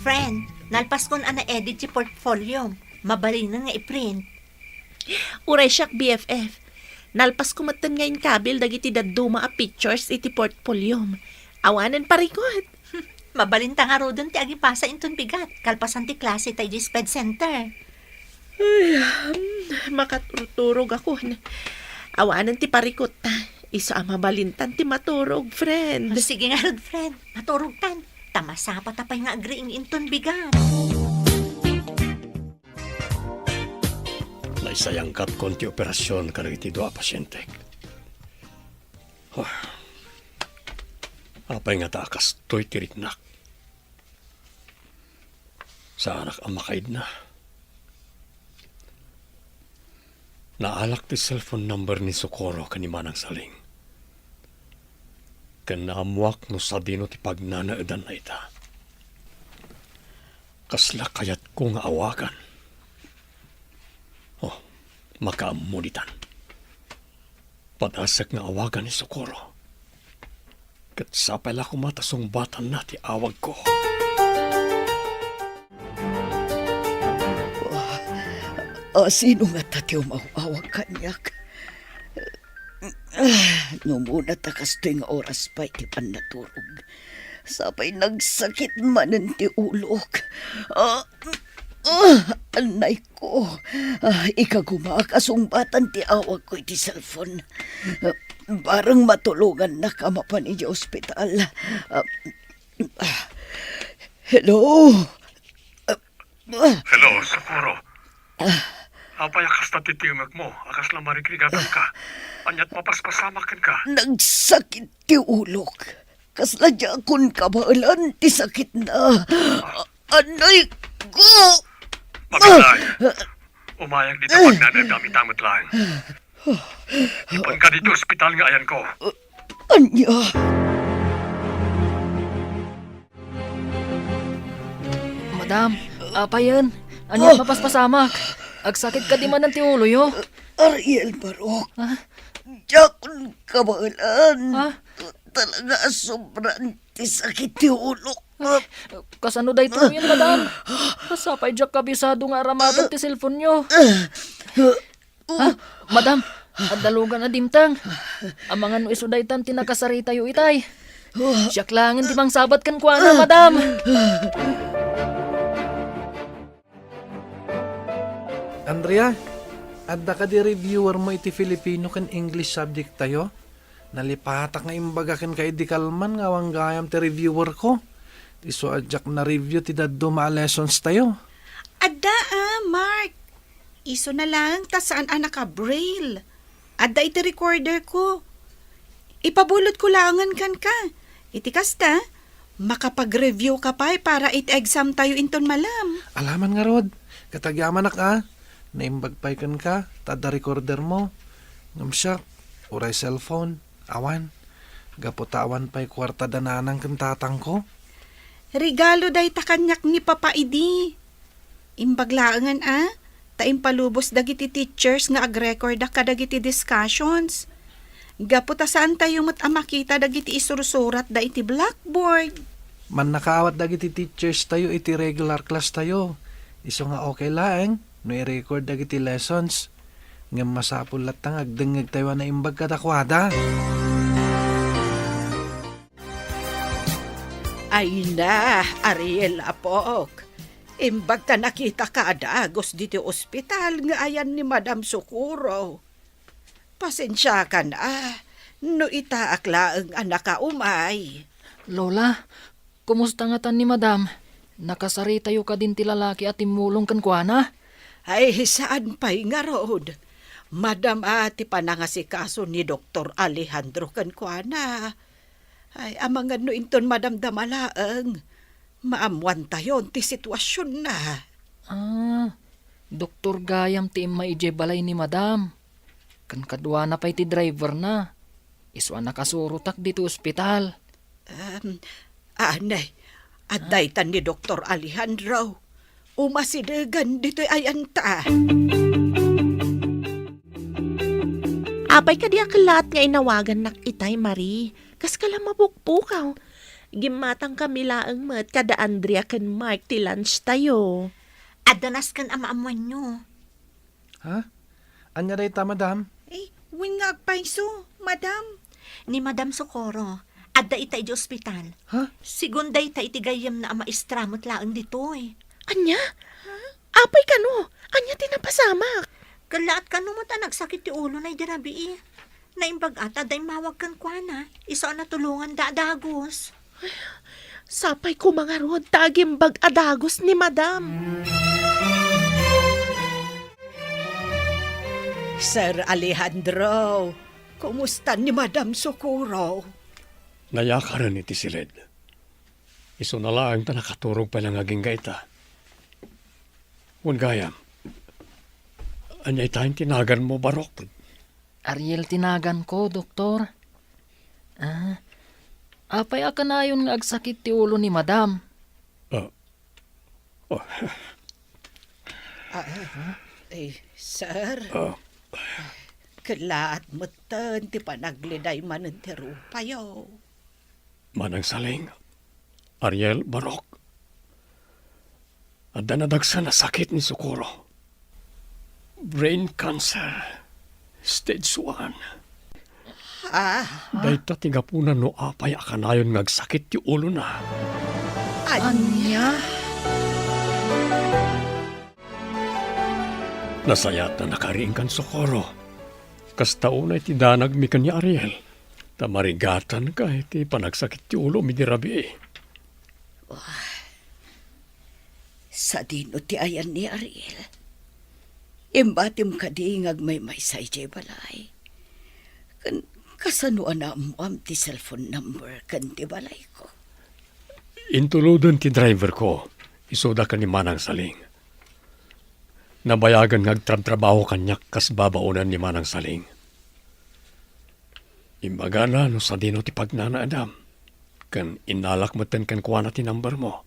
Friend, nalpas kon ana edit si portfolio. Mabalin na nga i-print. Uray siyak BFF. Nalpas kumatan ngayon kabil dagiti daduma a pictures iti portfolio. Awanan parikot. Mabalin ta nga rodon ti agipasa inton bigat. Kalpasan ti klase tayo di SPED Center. Makaturturog ako. Awanan ti parikot ta. Isa mabalintan ti maturog, friend. Sige nga, Rod, friend. Maturog tan. Tamasapa tapay nga agreeing inton bigan. Naisayangkat konti operasyon karag iti dua pasyente. Apay nga takas to'y tiriknak. Sa anak ang makaid na. Naalak ti cellphone number ni Socorro kanimanang saling. Kanamuak no sa dino ti pagnanaadan na ita. Kasla kayat ko nga awakan. Makaamuditan. Padasak nga awagan ni Socorro. Kat sapay la kumatasong batan na ti awag ko. Sino nga tati umawag kanyak? No muna takas tuwing oras pa iti panaturog. Sapay nagsakit manan ti ulok. Anay ko. Ikagumakasumbatan ti awag ko iti cellphone. Parang matulungan na kama pa ni ospital. Hello? Hello, Socorro. Apay akas na titimak mo. Akas lang marikrigatan ka. Anyat mapaspasamakan ka. Nagsakit ti ulok. Kasla di akong kabalan ti sakit na. Anay ko! Magalay. Umayag dito pag nanadami-tamot lang. Ipon ka dito ospital nga ayan ko. Anya? Madam, apa yan? Ano mapaspasamak? Agsakit ka di man ng tiulo yo. Ariel Barok. Di akong kabalan. Talaga sobrang ti sakit ti ulok. Kasano day to yan, madam? Kasapay diyak kabisado nga aramatag ti cellphone nyo. Madam, adalugan na dimtang. Amangan no isudaytan tinakasari tayo itay. Siyak langin timang sabat kan kuana, madam. Andrea, adda ka di reviewer mo iti Filipino kan English subject tayo? Nalipatak nga imbaga kan kay di kalman nga wanggayam ti reviewer ko. Iso adjak na review ti daddo maa lessons tayo. Adda Mark. Iso na lang ta saan anak ka braille. Adda iti recorder ko. Ipabulot ko langan kan ka. Iti kasta, makapag-review ka pa para it-exam tayo inton malam. Alaman nga Rod, katagyaman ka. Naimbagpay kan ka, tada recorder mo. Ngamsyak, uray cellphone, awan. Gaputawan pa'y kwarta dananang kantatang ko. Regalo day ta kanyak ni Papa Idi. Imbaglaangan taimpalubos dagiti teachers nga ag-record kadagiti discussions. Gaputa saan tayo makita dagiti isursurat da iti blackboard. Man nakaawat dagiti teachers tayo iti regular class tayo. Iso nga okay laeng, no i-record dagiti lessons. Ngam masapul latang agdengeg tayo na imbag kadakwada. Ay na, Ariel Apok. Imbag ta nakita ka adagos dito ospital nga ayan ni Madam Socorro. Pasensya ka na, no itaakla ang anak ka umay. Lola, kumusta nga tan ni madam? Nakasari tayo ka din ti lalaki at timulong kan kuana? Ay, saan pa'y nga rood? Madam ati panangasikaso ni Dr. Alejandro Cancuana. Ay, amangan no inton Madam Damalaang. Maamuan tayo ti sitwasyon na. Doktor Gayam ti maije balay ni madam. Kan kadwa na pa'y ti driver na. Iswa nakasurutak dito ospital. Anay, adaytan ni Dr. Alejandro. Umasidegan dito'y ayanta. Apay ka di akalat nga inawagan nak itay, Marie. Kas ka lang mapukpukaw. Gimatang kami laang mat kada Andrea kan Mark ti lunch tayo. Adanas kan amaamuan nyo. Ha? Anya day ta, madam? Wingag paiso, madam. Ni Madam Socorro, adda ita iti ospital. Ha? Sigunday ta iti gayam na maestramot laang ditoy. Anya? Apay ka no? Anya tinapasamak? Kalaat ka mo ta nagsakit ti ulo na idirabi Naimbag ata day mawag kan kwa na. Iso na tulungan dadagos. Sapay ko mga rod, tagimbag adagos ni madam. Sir Alejandro, kumusta ni Madam Socorro? Nayakaran iti si Red. Iso na lang ta nakaturog pa lang aging gaita. Wan gayam. Anyay tayong tinagan mo, Barok. Ariel tinagan ko, doktor. Apay aka na yun nga agsakit ti ulo ni madam. Sir, kalaat mo tan, ti panagliday manan ti rupayo. Manang saling. Ariel, Barok. At danadagsa na sakit ni Socorro. Brain cancer. Stage 1. Dahil ta tigapunan no apay akanayon ngagsakit ti ulo na. Anya? Nasayat na nakariing kan Socorro. Kastaunay ti danag mi kan ni Ariel. Tamarigatan ka iti panagsakit ti ulo mi di rabi. Sa dino ti ayan ni Ariel. Imbatim ka di ngagmay say jay balay. Kasanuan na am ti cellphone number kan ti balay ko. Intuludon ti driver ko. Isoda ka ni Manang Saling. Nabayagan ngagtrabaho kanyak kas babaunan ni Manang Saling. Imbaga na no sa dino ti pagnana Adam. Kan inalak matan kan kuha na ti number mo.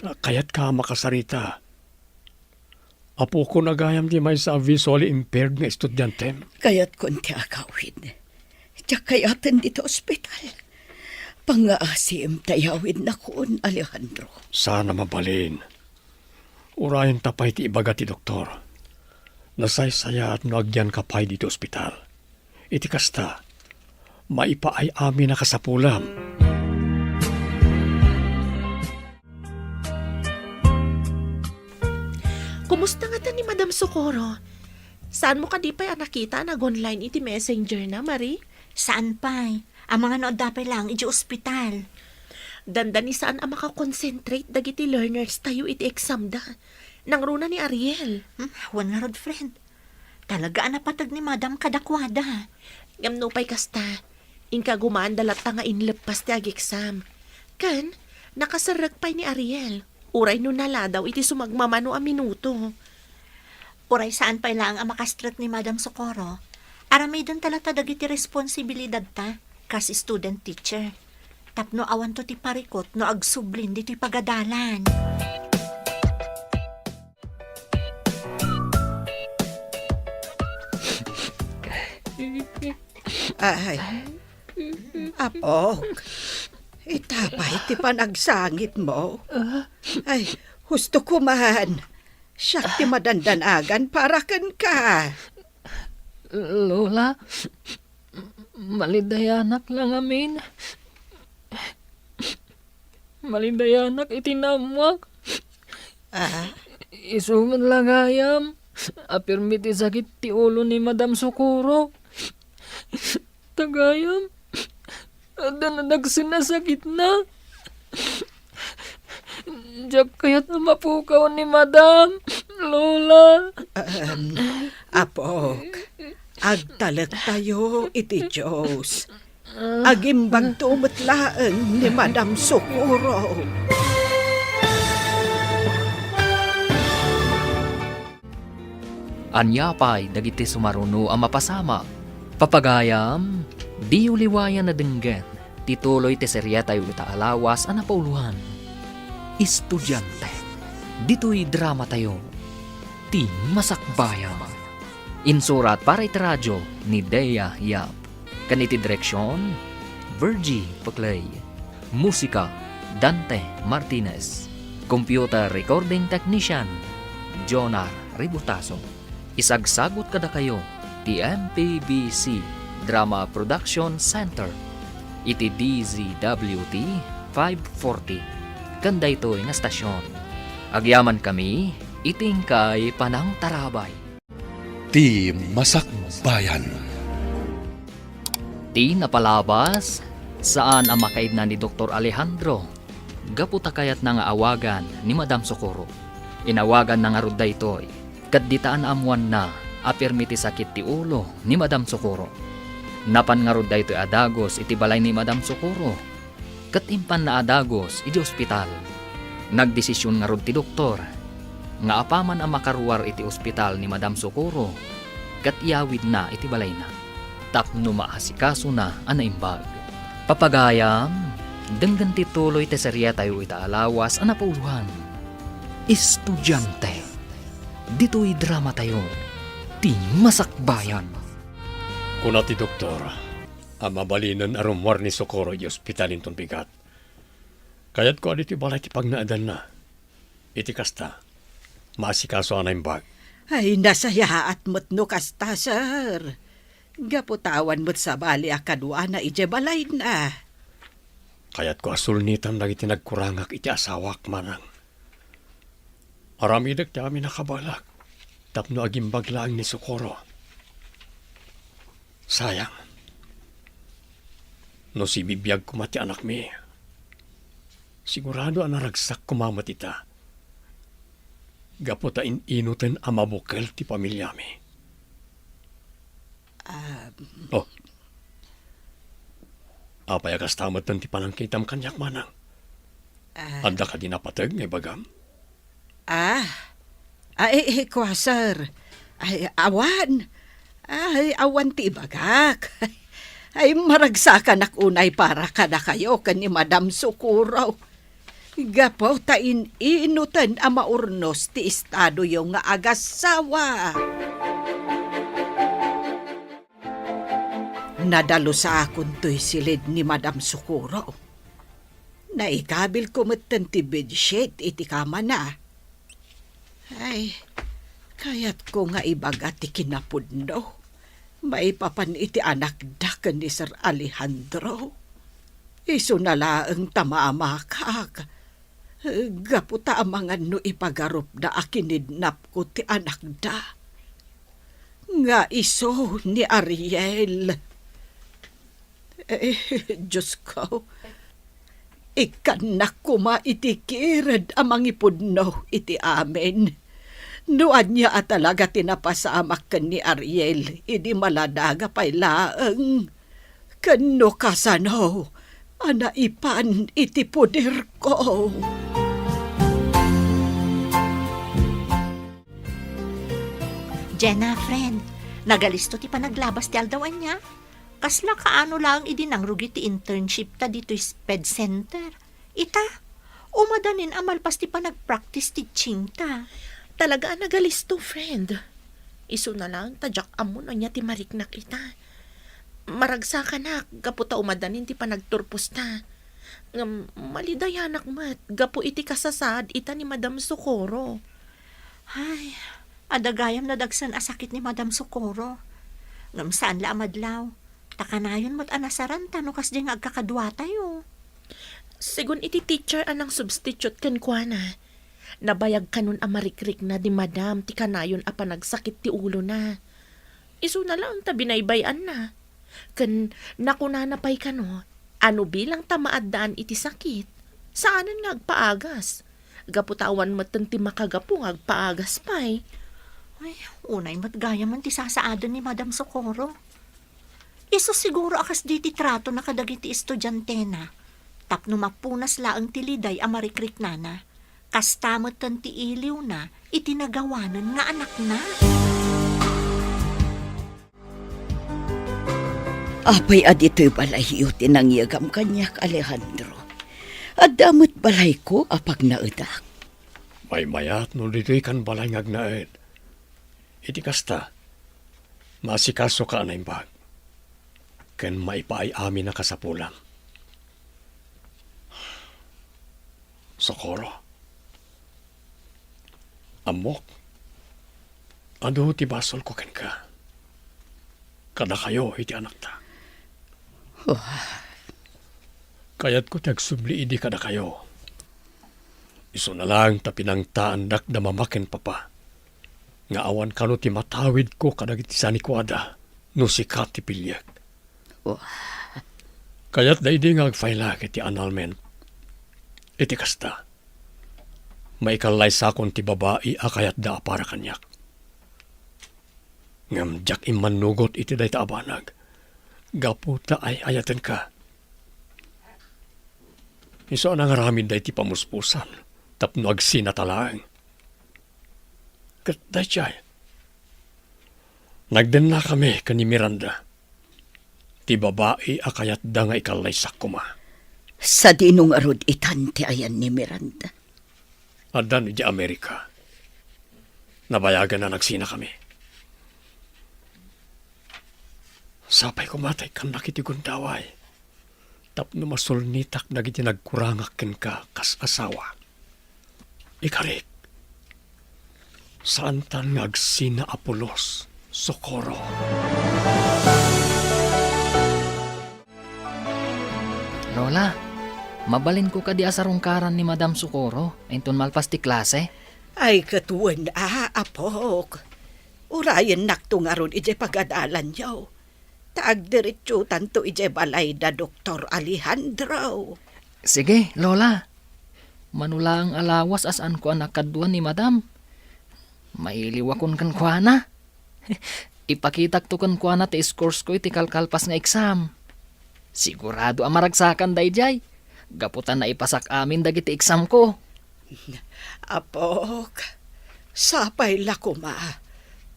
Kayat ka makasarita. Apo ko nagayam di may sa visually impaired nga estudyante. Kaya't kon ti akawin. Tiyak kayatan dito ospital. Pangaasim tayawin na kun, Alejandro. Sana mabalin. Urayan tapay ti ibaga ti doktor. Nasaysaya at nagyan kapay dito ospital. Iti kasta, maipaay amin na kasapulam. Kumusta nga ta ni Madam Socorro? Saan mo ka di pa nakita nag-online iti messenger na, Marie? Saan pa? Ang mga nood dapay lang, iti ospital. Dandani saan ang makakonsentrate dagiti learners tayo iti exam da. Nang runa ni Ariel. Wan nga rod, friend. Talaga napatag ni Madam kadakwada. Ngamnupay kasta. Inka gumaan dalat nga inlepas ti ag-exam. Kan, nakasaragpay ni Ariel. Uray no nala daw iti sumagmamano a minuto. Uray saan pa lang ang makastrat ni Madam Socorro. Aramay doon talata dagiti responsibilidad ta, kasi student teacher. Tapno awan to ti parikot no agsublin dito pagadalan. Ay, apok. Itapay ti panagsangit mo. Ay, husto ko man. Siya ti madandanagan para kan ka. Lola, malidayanak lang amin. Malidayanak itinamwak. Isuman lang ayam. Apirmi ti sakit ti ulo ni Madam Socorro. Tagayam. Ada na nagsinasakit na. Diyak kaya't mapukaw ni Madam, Lola. Apok, agtalak tayo iti Diyos. Agimbag tumatlaan ni Madam Socorro. Anyapay dagiti sumaruno ang mapasama. Papagayam, di uliwayan na denggen. Tituloy ti serya tayo itaalawas ang napauluhan. Estudyante. Dito'y drama tayo. Ti Masakbayan. Insurat para iti radyo ni Dea Yap. Kaniti direksyon, Virgie Paclay. Musika, Dante Martinez. Computer recording technician, Jonar Ributaso. Isagsagot kada kayo, ti MPBC Drama Production Center. Iti DZWT 540. Kanda ito nga stasyon. Agyaman kami, iting kay Panang Tarabay. Ti Masakbayan. Ti napalabas, saan ang makaidna ni Dr. Alejandro. Gaputa kayat na nga awagan ni Madam Socorro. Inawagan na nga rod daytoy, kat ditaan amuan na apirmiti sakit ti ulo ni Madam Socorro. Napan nga rod daytoy adagos iti balay ni Madam Socorro. Kat impan na adagos iti ospital. Nagdesisyon nga rod ti doktor, nga apaman ang makaruwar iti ospital ni Madam Socorro, kat iawid na iti balay na. Tapno maasikaso na anaimbag. Papagayam, denggan tituloy te serya tayo itaalawas ang napauluhan. Estudyante. Dito'y drama tayo. Ti masakbayan. Kuna ti doktor, ang mabalinan arumwar ni Socorro yung ospitalin ton bigat. Kayat ko aditi balay ti pagnaadan na. Iti kasta, maasikaso anaimbag. Ay, nasayaat mo't no kasta, sir. Gaputawan mo't sa bali akadwa na ije balay na. Kayat ko asulnitan lagi tinagkurangak iti asawak manang. Aramidag ti amin nakabalak. Tapno agimbag lang ni Socorro. Sayang. No si bibiyag kumati anak mi. Sigurado ang naragsak kumamat ita. Gaputa inutin ang mabukel ti pamilya mi. Oh. Apay akastamat ti panangkitam kanyak manang. Anda ka dinapatag ngay bagam? Kwa, sir. Ay, awan. Ay, awan ti ibagak. Ay, maragsakan unay para ka na kayo kan ni Madam Socorro. Gapo ta inutan ang maurnos ti estado yung nga agasawa. Nadalo sa akon to'y silid ni Madam Socorro. Naikabil ko matan ti bedsheet iti kama na. Ay, kayat ko nga ibaga ti kinapudno. Maipapan iti anak dakan ni Sir Alejandro. Iso nalaang tamamakak. Gaputa amangan no ipagarup da akinidnap ko ti anak da. Nga iso ni Ariel. Diyos ko, ikanak ko maitikirad amang ipudno iti amin. Nuan niya at talaga tinapasamak kan ni Ariel, idi maladaga pa'y laeng. Kano kasano, anaipan iti puder ko. Jenna, friend, nagalisto ti panaglabas ti aldawan niya. Kasla kaano lang idinang rugi ti internship ta dito sped center. Ita, umadanin amalpas ti panagpractice teaching ta. Talaga nagalisto, friend. Iso na lang, tadyak amon niya ti mariknak ita. Maragsa ka na, gapo ta umadanin ti panagturpos ta. Malidayanak mat, gapo iti kasasad ita ni Madam Socorro. Ay, adagayam na dagsan asakit ni Madam Socorro. Ngam saan la amadlaw, takanayon mo't anasaran tano kas di nga agkakadwa tayo. Sigun iti teacher anang substitute kan kwa na. Nabayag kanon amarikrik na di Madam ti kanayon a panagsakit ti ulo na. Iso na lang ta binaybayan na. Kan nakunanapay kano, ano bilang tamaadaan iti sakit? Saanan nga agpaagas? Gaputawan matan ti makagapo nga agpaagas pa'y. Ay, unay matgaya man ti sasaadon ni Madam Socorro. Iso siguro akas di ti trato na kadagiti estudyante na. Tapno mapunas laang tiliday amarikrik na na. Kastamot ti iliw na, itinagawanan nga anak na. Apay adito'y balay iti nangyagam kanyak, Alejandro. Adamot balay ko apag naudak. May mayat no dito'y kan balay ngagnaed. Iti kasta, masikaso ka anaimbag. Ken maipaay amin na kasapulam. Socorro. Amok, ano ti basol ko ken ka? Kada kayo iti anak ta. Kayat ko tagsubli idi kada kayo. Iso na lang tapinang taandak na mamaken papa. Nga awan kano ti matawid ko kadagiti sanikuada no si Kati Pilyag. Kaya't daidi nga agfaila iti annulment. Iti kasta. Maikalay sakon ti babae akayat da para kanyak. Ngam jak imanugot iti day abanag. Gaputa ay ayatan ka. Iso na ngaramid day ti pamuspusan. Tapno agsinatalaang. Kat day chay. Nagden na kami kani Miranda. Ti babae akayat da nga ikalay sakuma. Sa dinong arod itante ayan ni Miranda. Adan di Amerika. Nabayagan na nagsina kami. Sapay kumatay kan nakiti gundaway. Tapno masulnitak nagiti nagkurangak ken ka kas asawa. Ikarik. Saan tan ngagsina Apolos, Socorro. Lola, mabalin ko ka di asarungkaran ni Madam Socorro, enton malpas ti klase. Ay katuan apok. Urayan naktung aron ije pagadalan yaw. Taag diretso tanto ije balay da Dr. Alejandro. Sige, Lola. Manula ang alawas asan ko anak kaduan ni Madam. Mailiwakon kan kuana. Ipakitak to kan kuana ti scores ko iti kalkalpas nga exam. Sigurado ang maragsakan dayjay. Gaputan na ipasak amin dagiti exam ko. Apok, sapay lakuma.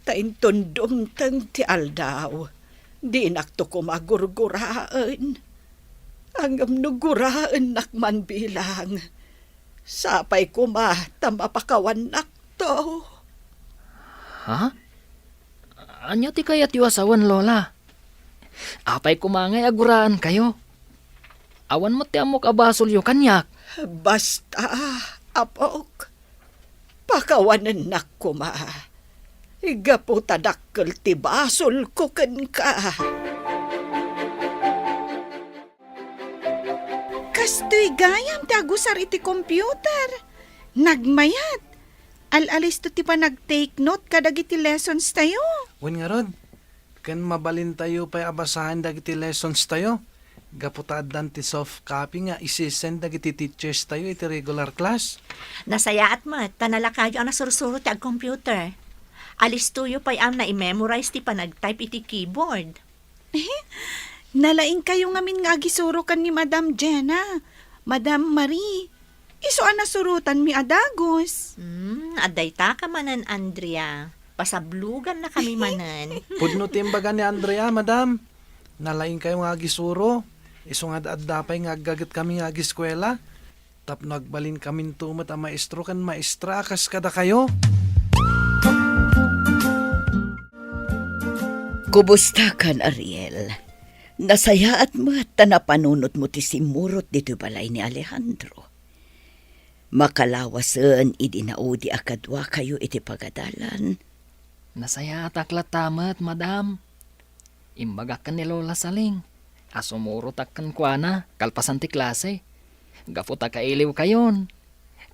Taintundong tang ti aldaw. Di nakto ko magurguraan. Ang amnuguraan nakman bilang. Sapay kuma tamapakawan nakto. Ha? Anya ti kayat yu asawan, Lola? Apay kumangay aguraan kayo. Awan mo ti amok abasol yu kanyak. Basta, apok. Pakawanan nak kuma. Igapo tadakkel ti basol ko ken ka. Kastoy gayam ti agusar iti computer. Nagmayat. Al-alis to ti pa nag-take note kadag iti lessons tayo. Wen nga rod, kan mabalin tayo pa'y abasahan dagiti lessons tayo. Gaputaddan ti soft copy nga isisend dagiti teachers tayo iti regular class. Nasaya at mat, tanala kayo ang nasursuro ti ag computer. Alis tuyo pa'y ang na-memorize ti panag-type iti keyboard. Nalaing kayo ngamin nga gisuro kan ni Madam Jenna, Madam Marie. Iso ang nasurutan mi adagos. Aday ta ka manan, Andrea. Pasablugan na kami manan. Pudno timbaga ni Andrea, Madam. Nalaing kayo nga gisuro. Iso nga daadapay nga gagat kami nga giskwela. Tapno agbalin kamin tumat ang maestro kan maestra kas kada kayo. Kumusta kan, Ariel? Nasaya at mata na panunot mo ti simurot dito balay ni Alejandro. Makalawasan idinaudi akadwa kayo iti pagadalan. Nasaya at aklatamat, Madam. Imbagak kan ni Lola Saling. Asumuro takkan kuana, kalpasan ti klase. Gafuta kailiw kayon.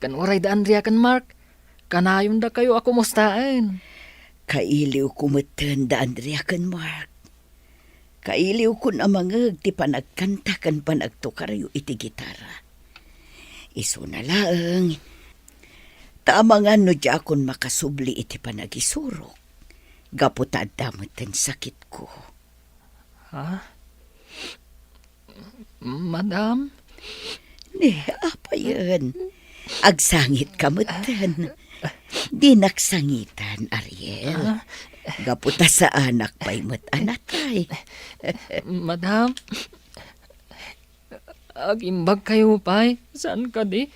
Kan uray da Andrea kan Mark. Kanayon da kayo ako mustaan. Kailiw kumatan da Andrea kan Mark. Kailiw kun amangag ti panagkanta kan panagtukarayo iti gitara. Iso na lang. Taamangan no di akon makasubli iti panagisurok. Gaputad damot ang sakit ko. Ha? Madam? Apa yan? Agsangit kamutan. Di naksangitan, Ariel. Gaputa sa anak pa'y anatay. Madam? Agimbag kayo pa'y? Saan ka di?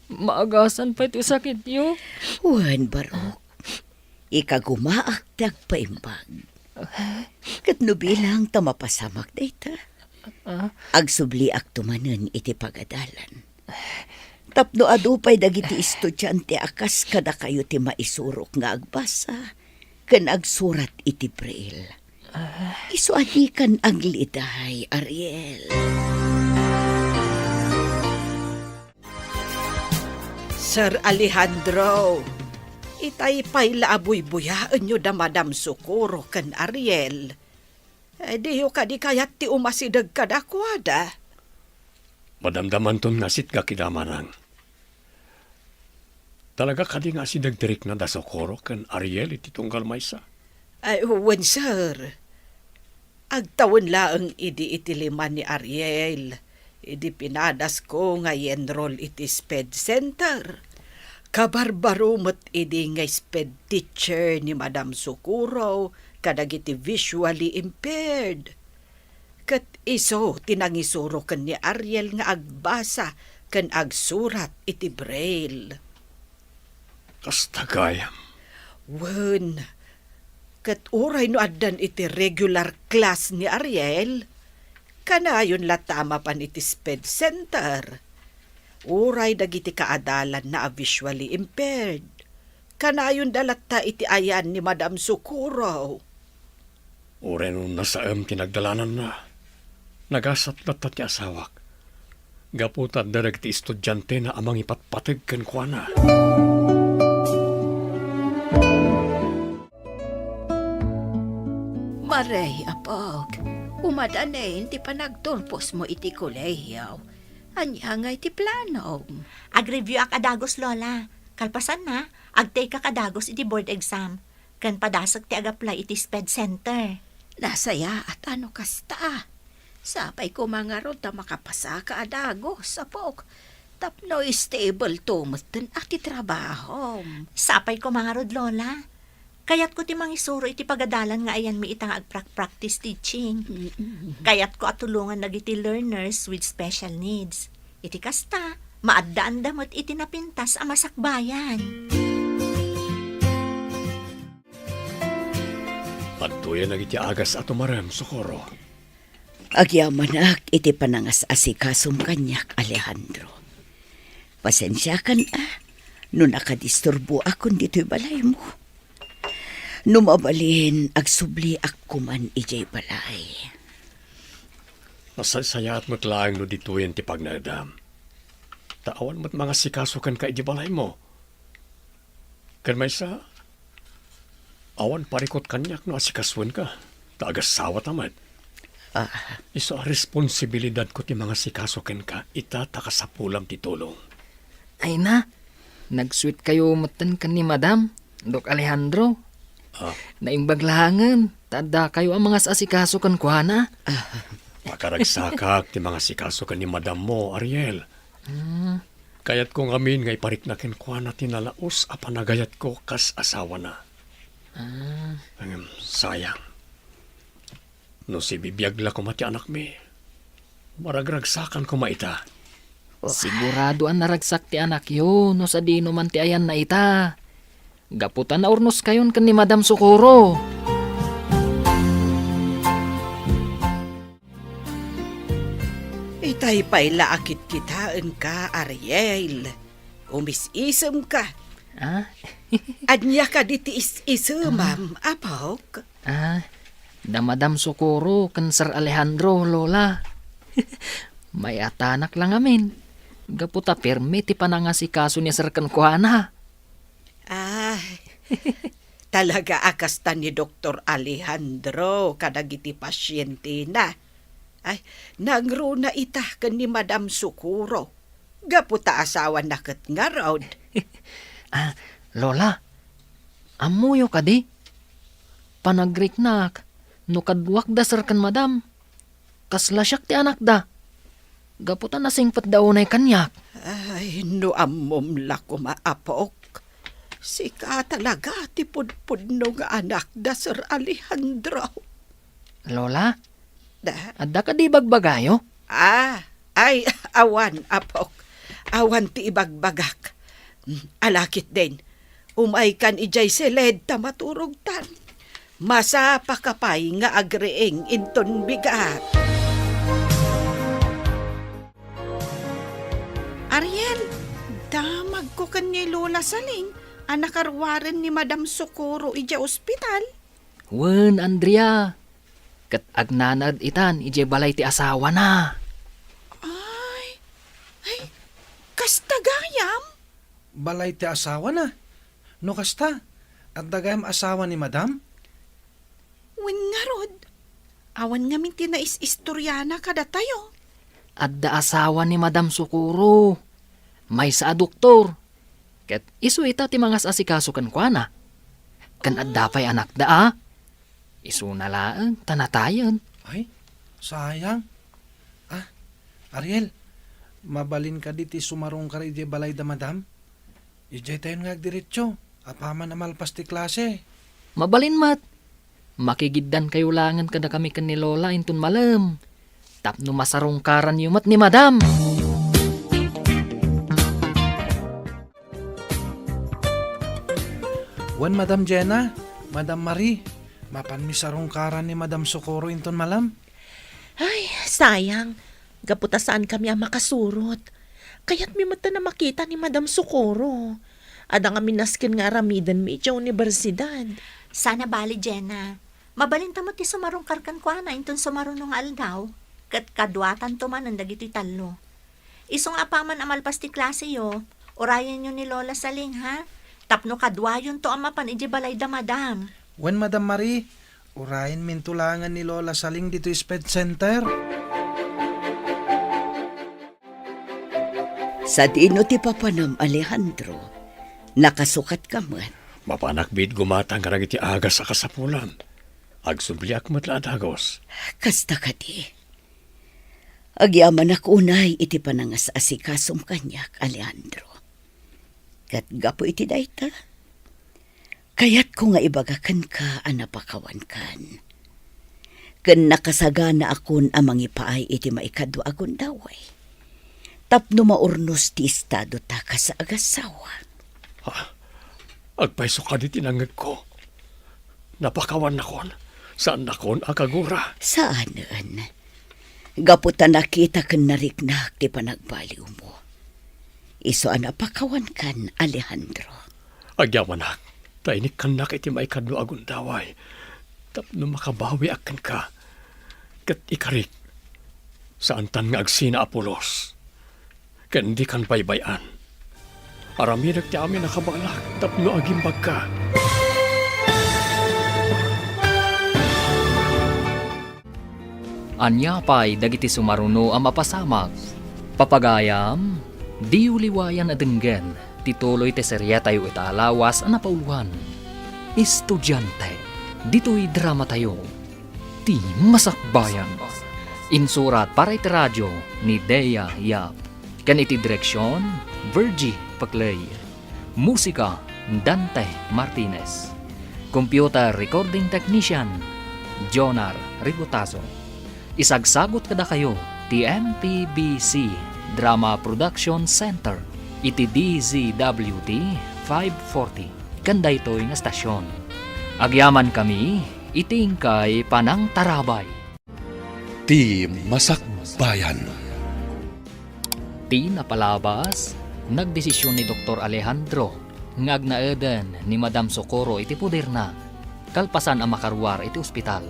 Maagasan pa ito sakit niyo? Juan Barok, ikagumaak paimbag. Katno bilang tamapasamak data. Agsubli ak tumanen iti pagadalan. Tapno adupay dagiti estudyante akas kada kayo ti maisurok nga agbasa. Kan agsurat iti braille. Isu adikan ang liday, Ariel. Sir Alejandro, itay pay laaboy-buyaan nyo da Madam Socorro kan Ariel. Diyo ka di kayat ti umasidag ka dakwada. Madamdaman ton nga sit ka kidamanang. Talaga ka di nga si dagdirik na da Socorro kan Ariel iti tunggal maysa. Ay, wen sir. Agtawon laeng idi itiliman ni Ariel. Idi pinadas ko nga enroll iti SPED Center. Kabarbarumot idi nga SPED teacher ni Madam Socorro kadagiti visually impaired. Kat iso tinangisuro ken ni Ariel nga agbasa ken agsurat iti braille. Kastagayam. Wen, kat uray no addan iti regular class ni Ariel, kanayon latama pan iti SPED Center. Uray dagiti kaadalan na visually impaired. Kanayon dalatta iti ayan ni Madam Socorro. Ure nung nasaam tinagdalanan na. Nagasat latta ti asawak. Gaputat darag ti estudyante na amang ipatpatag ken kuana. Maray, apog. Umadanin ti panagturpos mo iti kolehiyaw. Anya nga iti plano. Ag-review ak adagos, Lola. Kalpasan na, ag-take ak adagos iti board exam. Kan padasag ti ag-apply iti SPED Center. Nasaya at ano kasta. Sapay ko mga rod na makapasa ka adagos, apog. Tapno stable tumutin at ti trabaho. Sapay ko mga rod, Lola. Kayat ko ti mangisuro iti pagadalan nga ayan mi itang ag-practice teaching. Kayat ko at tulungan nagiti learners with special needs. Iti kasta, maaddaan damot iti napintas a masakbayan. Adtoyan nagiti agas at umarem, Socorro. Agyamanak iti panangas asikasum kanyak, Alejandro. Pasensya kan no nakadisturbo akon dito'y balay mo. Numabalin agsubli ako man ijay balay. Masasaya at matlaang no dituyan ti pagnadam. Taawan mo't mga sikasukan ka ijay balay mo. Kan may sa awan parikot kanyak no asikaswan ka. Taagasawa tamad. Iso a responsibilidad ko ti mga sikasukan ka itataka sa pulam ti tulong. Ay na, nag-sweet kayo matan kan ni Madam, Dok Alejandro. Naimbaglangan, tada kayo ang mga asikaso kan kuhana. Makaragsakak ti mga sikasukan ni Madam mo, Ariel. Kayat kong amin ngay pariknakin kuhana tinalaos a panagayat ko kas asawa na. Sayang. No si bibiyagla ko mati anak mi. Maragragsakan ko maita. Sigurado ang naragsak ti anak yun, no sa dino man ti ayan na ita. Gaputan na urnos kayon kan ni Madam Socorro. Itay pa'y laakit kitaan ka, Ariel. Umis-isem ka. Anya ka diti is-isemam, apok. Da Madam Socorro kan Sir Alejandro, Lola. May atanak lang amin. Gaputa permi ti panangasikaso ni Sir Kankuhana. Talaga akasta ni Dr. Alejandro kadagiti pasyente na. Ay, nangro na itah kan ni Madam Socorro. Gaputa asawa na kat nga raod. Lola, amuyo ka di? Panagriknak, no kadwak da Sir kan Madam. Kaslasyak ti anak da. Gaputa nasingpat daw na kanyak. Ay, no amom la ko maapok. Sika talaga ti pudpudno nga anak da Sir Alejandro. Lola, adda ka di bagbagayo? Ay, awan, apok. Awan ti ibagbagak. Alakit din. Umay kan ijay seled ta maturugtan. Masa pakapay nga agreeng inton bigat. Ariel, damag ko kanya Lola Saling. Anak arwaren ni Madam Socorro ija ospital. Wen, Andrea. Kat agnanad itan, ije balay ti asawa na. Ay, kastagayam? Balay ti asawa na. No kasta, at dagayam asawa ni Madam? Wen nga rod. Awan ngamin tinais-istoryana kada tayo. Adda asawa ni Madam Sukuro. May sa doktor. Ket isu ita ti mangas asikaso kan kuana. Kan adda pay anak daa. Isu na laeng tanatayon. Ay, sayang. Ariel, mabalin ka diti sumarong ka rin balay da madam. Ijay tayo nga diretso. Apaman amalpas ti klase. Mabalin mat. Makigiddan kayo langan kada kami kan ni Lola intun malam. Tapno masarungkaran yung mat ni Madam. Wan Madam Jenna, Madam Marie, mapan mi sarungkaran ni Madam Socorro inton malam. Ay, sayang. Gaputa saan kami ang makasurot. Kaya't mi mata na makita ni Madam Socorro. Ada nga minaskin nga ramidan mi sa universidad. Sana bali, Jenna. Mabalinta mo ti sumarong karkan kwa na inton sumarunong aldaw. Kat kadwatan to man ang dagito'y talo. Isong apaman amalpas ti klase yo, orayan nyo ni Lola Saling ha? Tapno kadwayon to amapan iji balay da madam. Wan Madam Marie, urayin mintulangan ni Lola Saling dito Sped Center. Sa dino ti papanam Alejandro, nakasukat ka man. Mapanakbid gumatang karag iti agas sa kasapulan. Agsubliak matla dagos. Kasta ka di. Agyaman ako unay iti panangas asikasom kanyak, Alejandro. Kat gapo iti dayta. Kayat ko nga ibagakan ka anapakawan kan. Ken nakasagana akon amang ipaay iti maikadwa agon daway. Tapno maurnos ti estado ta ka sa agasawa. Agpaiso ka di tinangag ko. Napakawan nakon. Saan nakon akagura? Saanan? Gaputan nakita ken nariknak ti panagbaliw mo. Iso anapakawan kan, Alejandro. Agyaman tainik kan nak iti maikadwa agon daway. Tapno makabawi akan ka. Kat ikarik. Saan tan nga agsina Apolos. Ken di kan baybayan. Aramidak ti amin nakabalak. Tapno agimbag ka. Anya pa'y dagiti sumaruno ang mapasamag. Papagayam, di uliwayan adenggen, tituloy te serya tayo italawas ang napauluhan. Estudyante, dito'y drama tayo. Ti Masakbayan. Insurat para iti radyo ni Dea Yap. Kan iti direksyon, Virgie Paclay. Musika, Dante Martinez. Computer Recording Technician, Jonar Rigotazo. Isagsagot kada kayo ti MPBC Drama Production Center iti DZWT 540 kanda ito'y nga stasyon. Agyaman kami itingkay panang tarabay. Ti Masakbayan. Ti napalabas, nagdesisyon ni Dr. Alejandro ngagnaeden ni Madam Socorro iti puder na kalpasan ang makaruar iti ospital.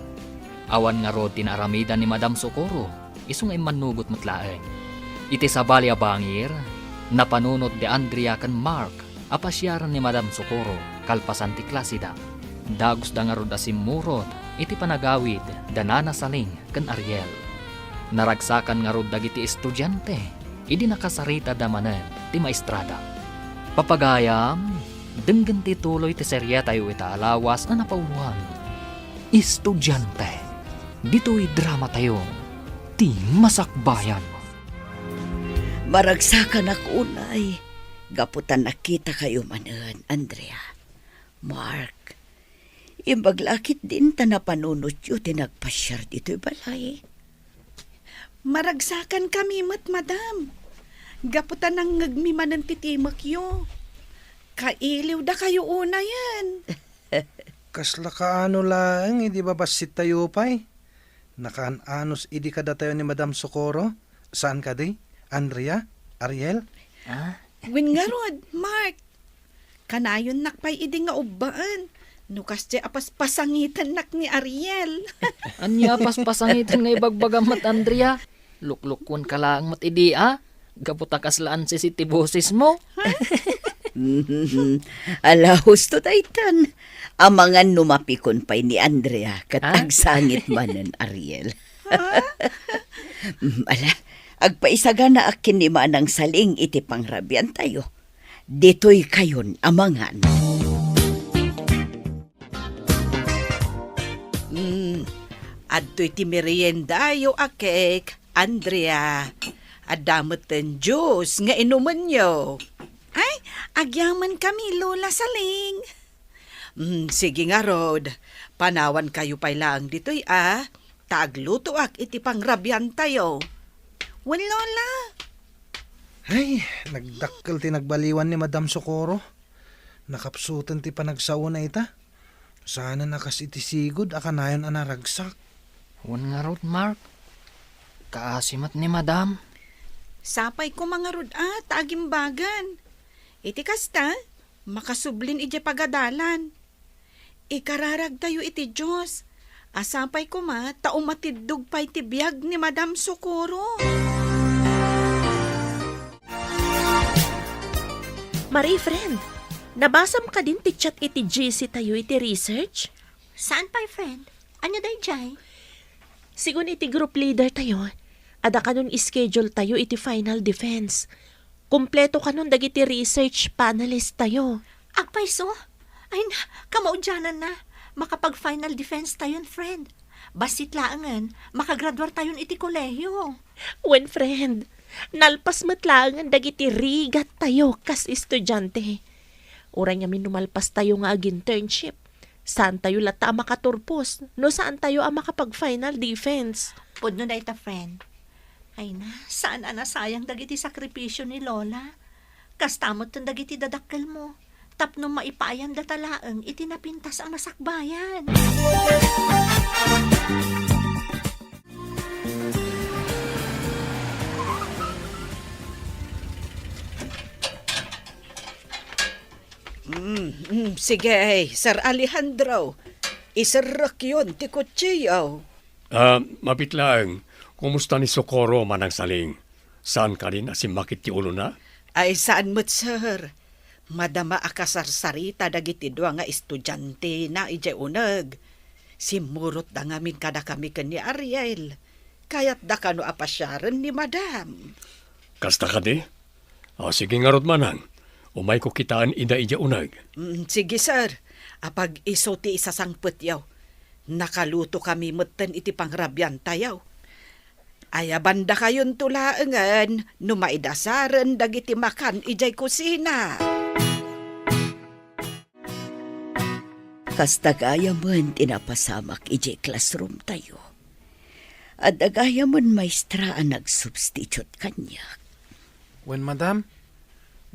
Awan nga rod tinaramida ni Madam Socorro, isong ay manugot matlaeng. Iti sabali abangir, napanunot de Andrea kan Mark, apasyaran ni Madam Socorro, kalpasan ti klasida. Dagos da nga rod asimurot, iti panagawid, Danana Saling kan Ariel. Naragsakan nga rod dagiti estudyante, idi nakasarita damanen ti maestrada. Papagayam, denggan ti tuloy ti serya tayo italawas na napauluhan. Estudyante. Dito'y drama tayo, ti Masakbayan. Maragsakan ako unay. Gaputan nakita kayo manan, Andrea. Mark, imbaglakit din ta na panunot yu tinagpasyar dito'y balay. Maragsakan kami mat, madam. Gaputan ang ngagmimanan titimak yo. Kailiw da kayo una yan. Kasla ka ano lang, hindi ba basit tayo pa'y? Nakaan-anos idi kada tayo ni Madam Socorro? Saan ka di? Andrea? Ariel? Win nga rod, Mark. Kanayon nakpay idi nga ubbaan. Nukas di apas pasangitan nak ni Ariel. Anya paspasangitan nga ibagbagamat, Andrea. Luklukwan ka lang mat idi, Gaputa kaslaan si boses mo. Ala, husto daytan. Amangan numapikon pa'y ni Andrea kat Ah? agsangit manen Ariel. Ala, agpaisaga na akin ni manang saling iti pangrabian tayo. Dito'y kayon amangan. Adto'y ti merienda yo akek, Andrea. Adamot ten juice nga inuman yo. Ay, agyaman kami, Lola Saling. Sige nga, Rod. Panawan kayo pa'y lang dito'y Tagluto ak iti pangrabyan tayo. Wen, Lola. Ay, nagdakkel ti nagbaliwan ni Madam Socorro. Nakapsutan ti panagsauna ita. Sana nakas iti sigod akanayon anaragsak. Wan nga rod, Mark. Kaasimat ni Madam. Sapay ko mga rod tagimbagan. Iti kasta, makasublin iti pagadalan. Ikararag tayo iti Diyos. Asapay ko taumatidog pa iti biyag ni Madam Socorro. Marie, friend, nabasam ka din ti chat iti GC tayo iti research? Saan pa'y friend? Anya day jay? Sigun iti group leader tayo, ada kanon schedule tayo iti final defense. Kumpleto kanon dagiti research panelist tayo. Agpaiso? Ay na, kamaudyanan na. Makapag-final defense tayon, friend. Basit laangan, makagraduar tayon iti kolehiyo. When friend, nalpas matlangan dagiti rigat tayo kas estudyante. Uray nga minumalpas tayo nga ag-internship. Saan tayo lata makaturpos? No saan tayo makapag-final defense? Pudno na ita, friend. Ay na, saan sayang dagiti sakripisyo ni Lola? Kastamot ton dagiti dadakkel mo. Tapno maipayan datalaang itinapintas ang masakbayan. Sige, Sir Alejandro. Isarrak yun, ti kutsiyaw. Mapitlang, kumusta ni Socorro manang saling? Saan ka rin asimakit ti ulo na? Ay, saan mo't, sir? Madama akasarsarita dagiti dua nga estudyante na ije uneg. Simurot da ngamin kada kami ken ni Ariel. Kayat da kano apasyaran ni Madam. Kasta ka di? Sige nga rod manang. Umay ko kitaan ida ija unag. Sige, sir. Apag iso ti isasangpet yaw. Nakaluto kami mutten iti pangrabyan tayaw. Aya banda kayon tulaengan, numaidasaran dagiti makan ijay kusina. Kastagaya man tinapasamak ije classroom tayo. At agaya man maestra ang nagsubstitute kanya. When Madam,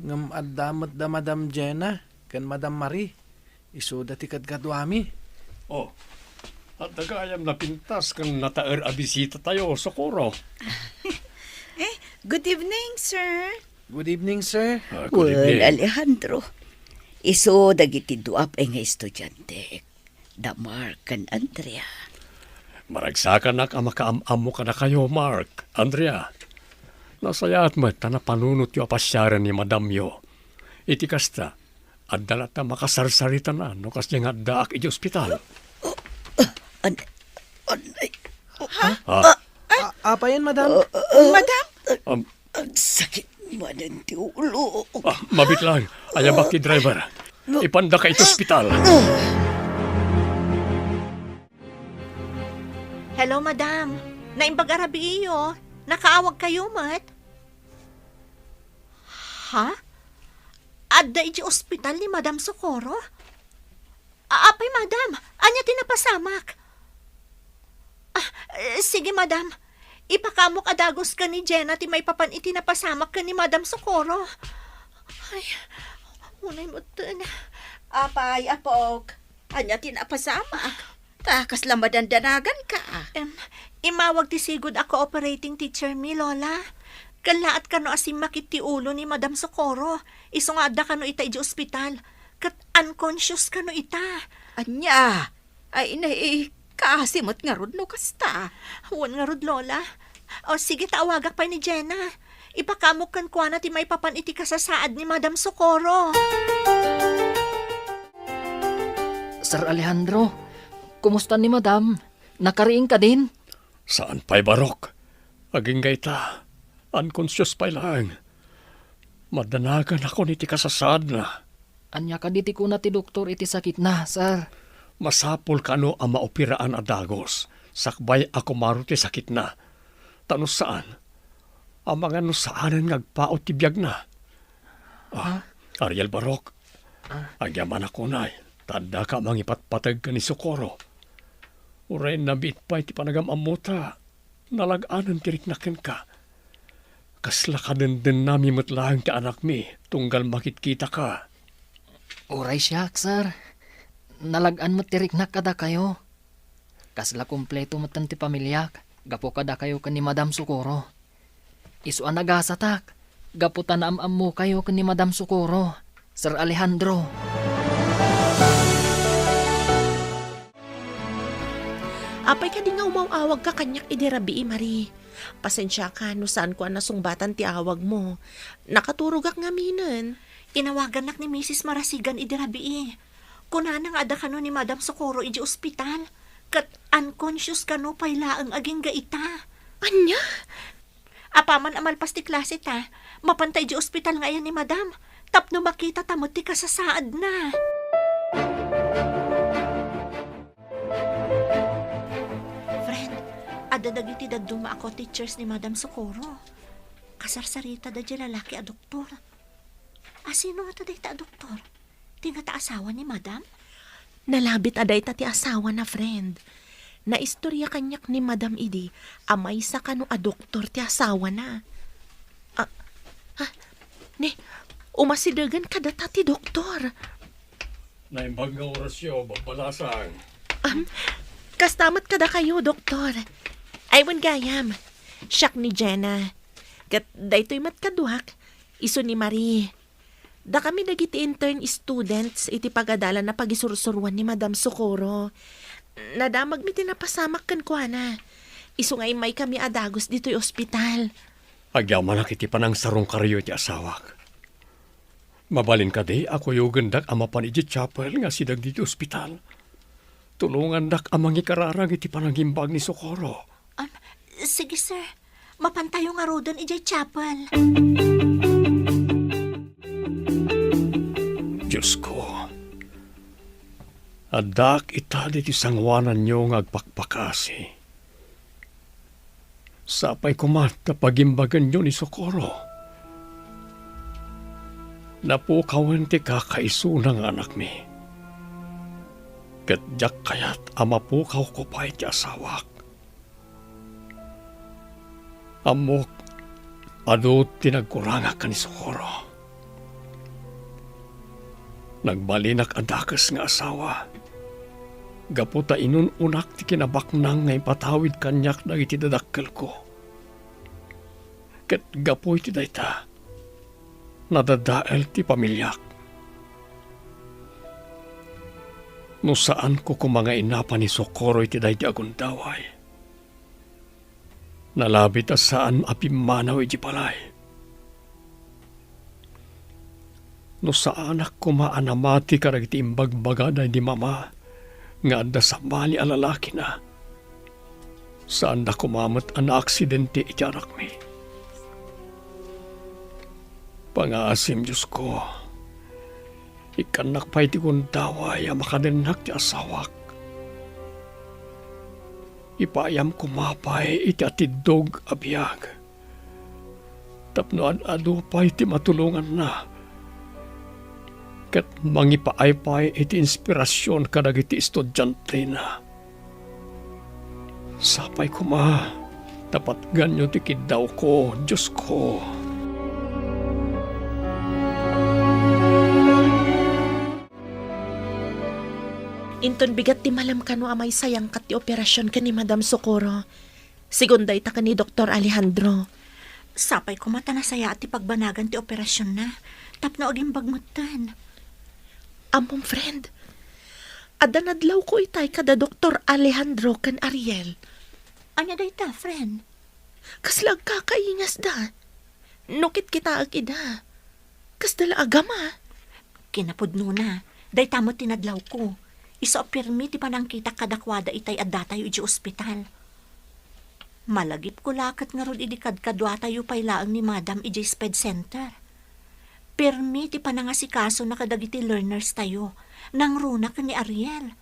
ngam addamat da Madam Jenna, kan Madam Marie, isuda ti kadkadwami. Oh, at nagayam na pintas kang nataer abisita tayo, Socorro. Good evening, sir. Good evening, sir. Good evening. Alejandro, iso dagiti duap nga estudyante. Damar kan Andrea. Maragsakan ang makaamamo ka na kayo, Mark. Andrea, nasayat mo na panunot yung apasyaran ni Madam yo. Iti kasta, at dalata makasarsarita na no kas nga daak iti ospital. Apayan, Madam? Madam? Ang sakit manan ti ulo. Mabit lang, ayabak ti driver. Ipanda ka iti ospital. Hello, madam. Naimbag arabi iyo. Nakaawag kayo, mat? Ha? Adda iji ospital ni Madam Socorro? Apay, madam. Anya tinapasamak? Sige, madam. Ipakamok adagos ka ni Jenna ti may papan itinapasamak ka ni Madam Socorro. Ay, unay mo na. Apay, apok. Anya tinapasamak. Takas lamadan danagan ka. Imawag ti sigud ako operating teacher mi, Lola. Kalaat kano asim makit ti ulo ni Madam Socorro. Iso nga adda kano ita iji ospital. Kat unconscious kano ita. Anya, ay inay kasimot nga rod no kasta. Huwag nga rod, Lola. O sige, taawagak pa ni Jenna. Ipakamukan ko na ti may papan iti kasasaad ni Madam Socorro. Sir Alejandro, kumusta ni Madam? Nakariing ka din? Saan pa'y barok? Aging gayta. Unconscious pa'y lang. Madanagan ako niti kasasad na. Anya ka diti ko na ti doktor iti sakit na, sir. Masapol ka no ang maopiraan a dagos. Sakbay ako maruti sakit na. Tano saan? Ang mga no saanan ngagpaot ti biyag na. Ariel Barok. Agyaman ako na'y. Tanda ka mangipatpatag ka ni Socorro. Uray nabit pa iti panagamamuta. Nalaganan tiriknakin ka. Kasla ka din nami matlaang ti anak mi. Tunggal makitkita ka. Uray siyak, sir. Nalagaan mo tiriknak kada kayo. Kasla kompleto matan ti pamilyak. Gapo kada kayo kan ni Madam Socorro. Isu ang nagasatak. Gapo tanaam mo kayo kan ni Madam Socorro. Sir Alejandro. Apay ka di nga umawawag ka kanyak idirabi, Marie. Pasensya ka no saan ko ang nasungbatan ti awag mo. Nakaturog ak nga minan. Inawagan nak ni Mrs. Marasigan idirabi. Kunanang ada kano ni Madam Socorro iji ospital. Kat unconscious kano paylaang aging gaita. Anya? Apaman amalpas ti klase ta. Mapantay iji ospital nga yan ni Madam. Tapno makita tamot ti kasasaad na. Adadagiti daduma ako teachers ni Madam Socorro. Kasarsarita da di lalaki a doktor. Sino nga taday ta doktor? Tinga ta asawa ni Madam? Nalabit aday ta ti asawa na friend. Naistorya kanyak ni Madam idi, amay sa kano a doktor ti asawa na. Umasidagan kada ta ti doktor. Naimbag nga orasyo, babalasang. Kastamat kada kayo, doktor. Aywan gayam. Siyak ni Jenna. Kat daytoy matkaduhak. Iso ni Marie. Da kami nagiti intern students iti pagadalan na pagisursuruan ni Madam Socorro. Nadamag mi tinapasamak kan ko na. Iso ngay may kami adagos dito'y ospital. Agyaman na kiti panang sarong karyo ti asawak. Mabalin ka di, ako yung gandak amapan iti chapel nga sidag diti ospital. Tulungan dak amang ikararang iti panangimbag ni Socorro. Sige sir, mapantayo nga rodan iti chapel. Diyos ko, adak itali ti sangwanan nyo nga agpakpakasi. Sapay kumat na pagimbagan nyo ni Socorro. Napukawan ti kakaiso ng anak mi. Kadyak kayat amapukaw ko pa iti asawak. Amok, ado tinagkuranga ka ni Socorro. Nagbalinak adakas nga asawa. Gaputa inununak ti kinabaknang nga ipatawid kanyak na iti dadakkel ko. Ket gapoy ti dayta. Nadadael ti pamilyak. No saan ko kumanga inapa ni Socorro iti day ti agundaway. Nalabit a saan apimanaw iti palay. No saan ak kumaanamati karag iti imbagbaga day di mama nga adda sa mali alalaki na. Saan da kumamat an aksidente iti anak mi. Pangaasim Diyos ko, ikanak pa iti kundaway ang makadinak ti asawak. Ipayam kumapay iti atidog abiyag. Tapnoan ado pa iti matulungan na. Kat mangipaaypay iti inspirasyon kadag iti estudyante na. Sapay kuma, tapat ganyo ti kidaw ko, Diyos ko. Inton bigat ti malam kano amay sayang kat ti operasyon ka ni Madam Socorro. Sigunday ta ka ni Dr. Alejandro. Sapay ko mata na saya at ti pagbanagan ti operasyon na. Tapno aging bagmutan. Among friend, adanadlaw ko itay kada Dr. Alejandro kan Ariel. Anya day ta, friend? Kaslag kakaingas da. Nukit kita ag ida. Kasdala agama. Kinapudno na. Day tamo tinadlaw ko. Iso pirmi ti panang kita kadakwada itay adda tayo iti ospital. Malagip ko lakat nga rod idikad kadwa tayo pailaang ni Madam iti Sped Center. Pirmi ti panangasikaso na kadagiti learners tayo nang runa ka ni Ariel.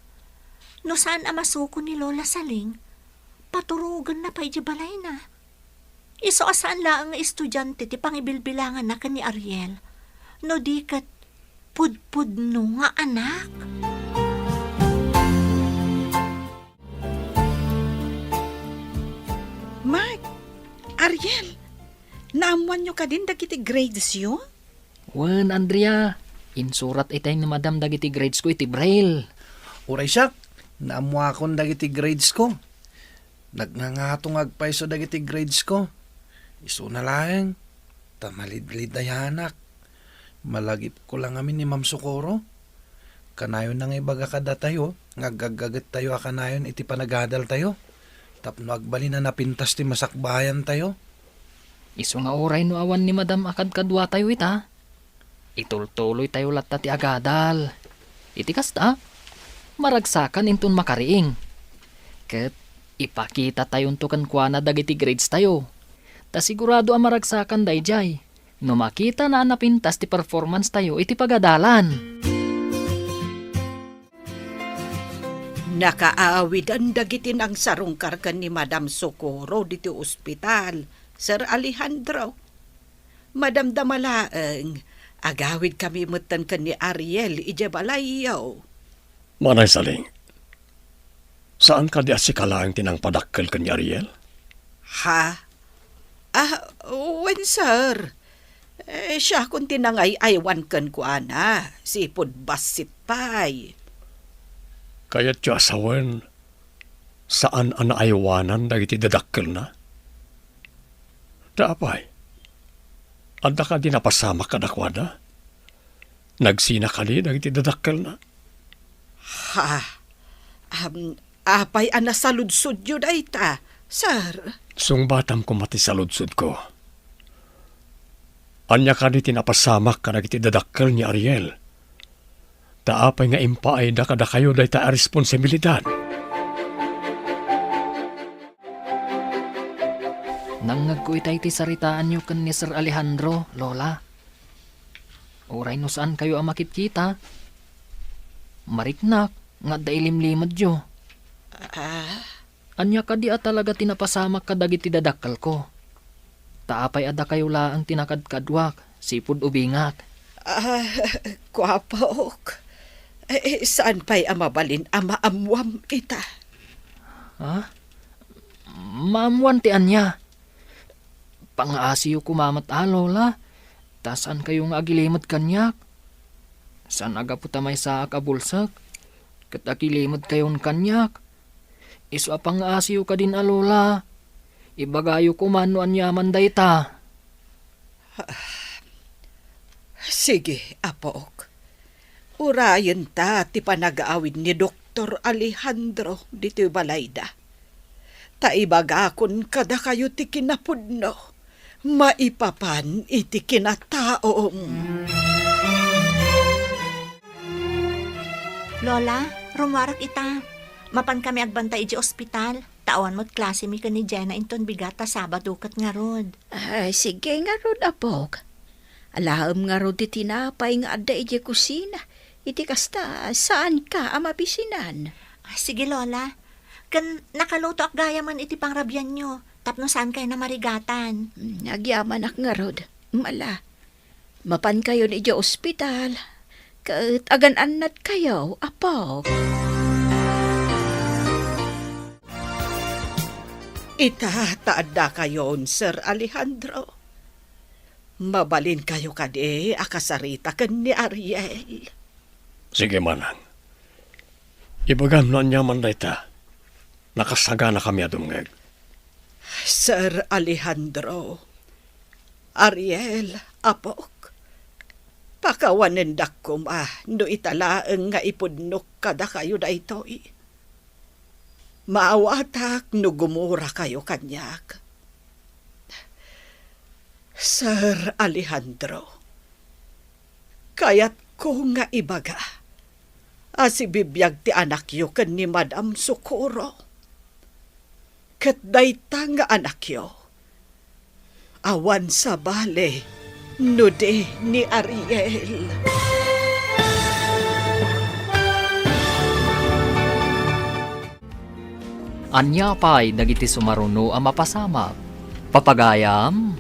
No saan amasuko ni Lola Saling, paturugan na pa iti balay na. Iso asaan laang nga estudyante ti pangibilbilangan na ka ni Ariel. No di kat pudpudno nga anak. Mark, Ariel, naamuan nyo ka din dagiti grades yun? Wen, Andrea. Insurat itay ni Madam dagiti grades ko iti braille. Uray siya, naamwa akong dagiti grades ko. Nagnangatong agpaiso dagiti grades ko. Iso na lang, tamalid-lid na yanak. Malagip ko lang amin ni Ma'am Socorro. Kanayon na nga ibaga kada tayo, ngagagagat tayo akanayon iti panagadal tayo. Tapno agbali na napintas ti masakbayan tayo. Iso nga oray no awan ni Madam akad kadwa tayo ita. Itultuloy tayo latta ti agadal. Iti kasta, maragsakan intun makariing. Ket ipakita tayon to kankwana dagiti grades tayo. Ta sigurado ang maragsakan dayjay. No makita na napintas ti performance tayo iti pagadalan. Nakaawidan dagiti ng sarungkar kan ni Madam Socorro dito ospital, Sir Alejandro. Madam Damalaeng, agawid kami mutan kan ni Ariel ijabalayaw. Manay Saling, saan ka di asikalaang tinang padakkel kan ni Ariel? Ha? Wen sir. Siya kung tinangay aywan kan ko ana, sipod basit pay. Kaya't siya asawan, saan ang naaywanan dagiti dadakkel na? Daapay, anda ka di napasama ka dakwada? Nagsina ka di dagiti dadakkel na? Ha? Apay ana saludsud yun ay ta, sir. Sung batam ko mati sa ludsud ko. Anya ka di tinapasamak ka dagiti dadakkel ni Ariel. Taapay nga impaay da kada kayo day ta responsibilidad. Nangagko itay ti saritaan nyo kan ni Sir Alejandro, Lola. Oray no saan kayo ang makikita? Mariknak, nga dailimlimad yo. Anya ka di at talaga tinapasamak ka dagiti dadakkel ko. Taapay ada kayo laang tinakadkadwak, sipod ubingak. Kwapok. Saan pa'y amabalin amaamuam ita? Ha? Maamuan ti anya. Pangaasiyo kumamat Lola. Tasan kayong agilimod kanyak. San aga puta may saak abulsak. Kat agilimod kayon kanyak. Iso pangaasiyo ka din Lola. Ibagayo kumano anyaman dayta. Sige, apok. Urayan ta ti panagaawid ni Dr. Alejandro dito balayda. Taibagakon kada kayo ti kinapudno. Maipapan iti kinataong. Lola, rumarak ita. Mapan kami agbantay iti ospital. Tawan mo't klase mi ka ni Jenna inton bigata Sabado kat nga rod. Ay, sige nga rod, apok. Alaam nga rod ti tinapay nga adda iti kusina. Iti kasta, saan ka amabisinan? Sige, Lola. Kan nakaluto ak gaya man iti pangrabyan nyo. Tapno saan kayo na marigatan. Nagyaman ak nga rod. Mala. Mapan kayo ni iti ospital. Kat agan-anat kayo, apok. Itataada kayon, Sir Alejandro. Mabalin kayo kadi akasarita kan ni Ariel. Sige manang. Ibagam na anyaman dayta. Nakasaga na kami adumngeg. Sir Alejandro, Ariel, apok, pakawanen dakom no italaeng nga ipudnok kada kayo daytoy. Maawatak no gumura kayo kanyak. Sir Alejandro, kayat ko nga ibaga, asibibiyag ti anak yo ken ni Madam Socorro. Ket dayta nga anak yo, awan sa bale, nude ni Ariel. Anya pa'y dagiti sumaruno ang mapasamak. Papagayam,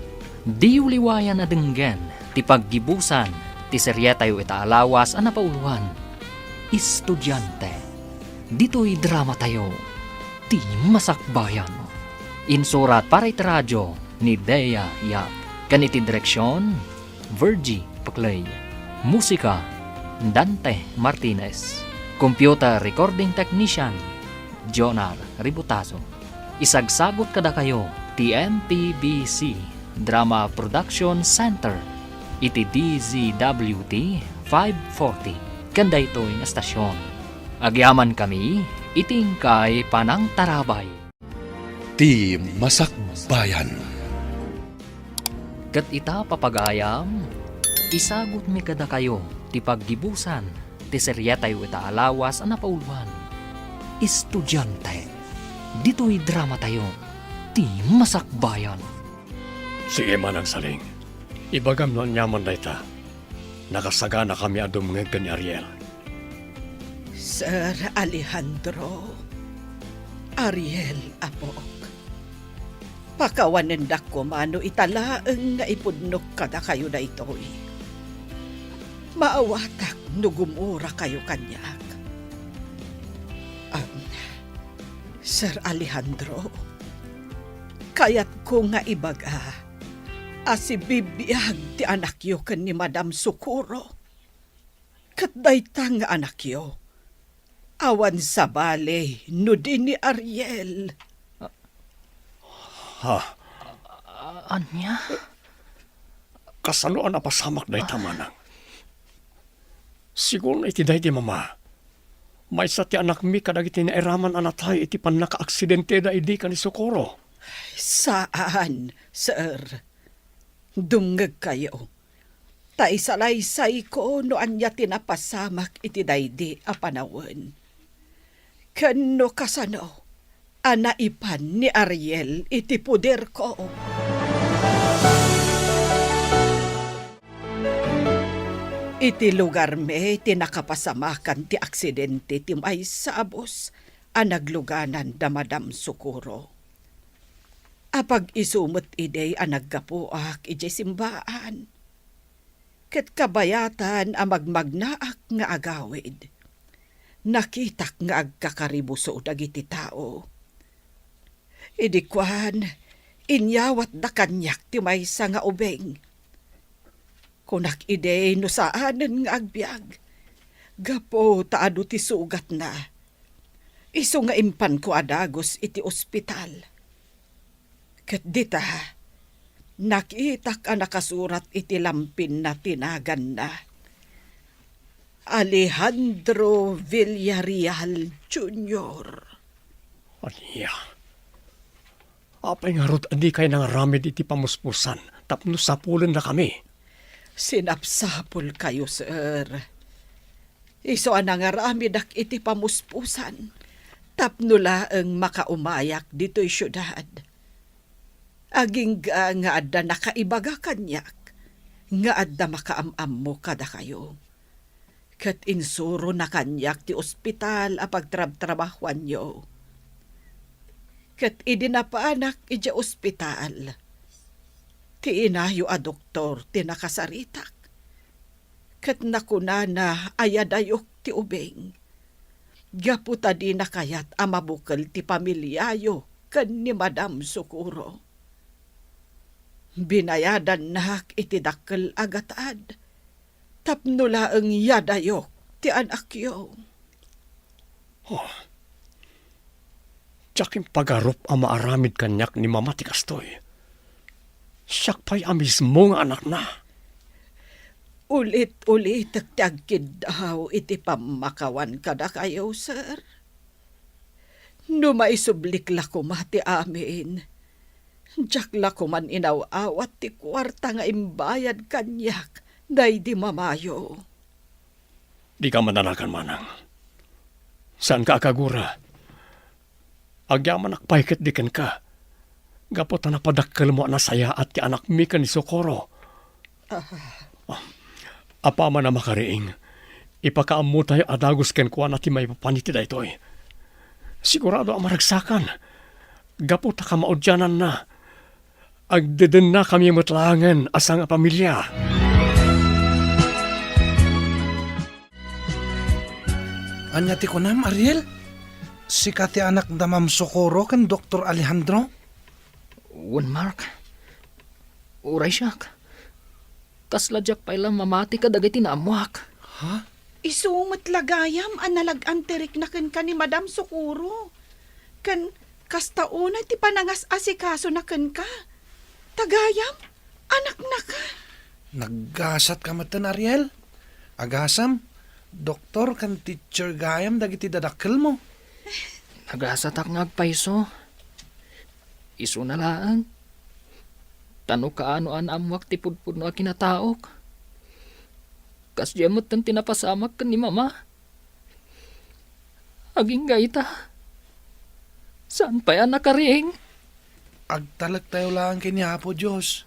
di uliwayan na denggen, ti paggibusan, ti serye tayo itaalawas ang napauluhan. Estudyante, dito'y drama tayo, ti masakbayan. Insurat para iti radyo ni Dea Yap. Kaniti direksyon, Virgie Paclay. Musika, Dante Martinez. Computer Recording Technician, Jonar Ributaso. Isagsagot kada kayo, TMPBC Drama Production Center, iti DZWT 540, kanda ito'y estasyon. Agyaman kami, itingkay panang tarabay. Ti Masakbayan. Kat ita papagayam, isagot mi kada kayo, ti paggibusan, ti serye tayo itaalawas ang napauluan. Estudyante, dito'y drama tayo, ti masakbayan. Sige man ang saling. Ibagam no nyaman na ita. Nakasagana kami adumngeg ni Ariel. Sir Alejandro, Ariel apok. Pakawanen ko mano italaeng nga ipudnok kada kayo na ito'y. Maawatak no gumura kayo kanyak. Sir Alejandro, kayat ko nga ibaga, asibibiyag ti anak yo ken ni Madam Socorro. Kat dayta nga anak yo, awan sa bale, no din ni Ariel. Ha? Anya? Kasano ang napasamak na itamanang? Siguro na itiday di mama. May sa ti anak mi kadagiti na eraman anatay iti pan naka-aksidente da idi ka ni Socorro. Saan, sir? Dungag kayo. Taisalaysay ko no anya tinapasamak iti daydi a panawon. Kano kasano, anaipan ni Ariel iti puder ko. Iti lugar me tinakapasamakan ti aksidente ti may sabos a nagluganan da Madam Socorro. Apag isumot idey a naggapuak iti simbaan. Ket kabayatan a magmagnaak nga agawid. Nakitak nga agkakaribuso dagiti tao. Idikwan, inyawat da kanyak ti maysa nga ubeng. Kunak ide no saanen nga agbyag. Gapo taado ti sugat na. Iso nga impan ko adagos iti ospital. Ket dita, nakitak a nakasurat iti lampin na tinagan na. Alejandro Villarreal Jr. Anya? Apay nga rod adi kay nang ramid iti pamuspusan tapno sapulan na kami. Sinapsapol kayo, sir. Iso anangaramid ak iti pamuspusan. Tapno laeng makaumayak dito'y syudad. Aging nga adda nakaibaga kanyak. Nga adda makaamam mo kada kayo. Kat insuro na kanyak ti ospital a pagtrab-trabahuan nyo. Kat idinapaanak iti ospital. Ti inayo a doktor ti nakasaritak. Kat nakuna na ayadayok ti ubeng. Gaputa di na kayat a mabukal ti pamilyayo kan ni Madam Socorro. Binayadan nak iti dakkel agatad. Tapno laeng yadayok ti anak yo. Oh. Tiyaking pagarup ang maaramid kanyak ni Mama ti kastoy. Siyak pa'y amismo nga anak na. Ulit-ulit agtagkid daw iti pamakawan kada kayo, sir. No maisublik la ko mati amin. Jakla ko man inaw-awat ti kwarta nga imbayad kanyak, day di mamayo. Di ka mananakan manang. Saan ka akagura? Agyaman akpaiket di ken ka. Gapot na padakkel mo na saya at ti anak mi ken ni Socorro. Apa man na makariing, ipakaammo tayo adagos ken kuan at may papaniti daytoy. Sigurado ang maragsakan. Gapot ka maudyanan na. Agdeden na kami mutlangan asang pamilya. Anya ti kunam, Ariel? Si kati anak da Ma'am Socorro kan Dr. Alejandro? Wan Mark. Uray siyak. Kasladyak pa ilang mamati ka dagay tinamuak. Ha? Isumot lagayam an nalag-antirik na kan ni Madam Socorro. Kan kastaunay ti panangas asikaso na kan ka. Tagayam, anak na ka. Naggasat ka matan, Ariel? Agasam? Doktor kan teacher gayam dagiti dadakkel mo. Nagasatak nga agpaiso. Iso na lang. Tano ka ano an amwak ti pudpud no akinataok. Kas jemot tan tinapasamak kan ni mama. Aging gaita. Saan pa yan nakariing? Agtalag tayo lang kini Apo Diyos.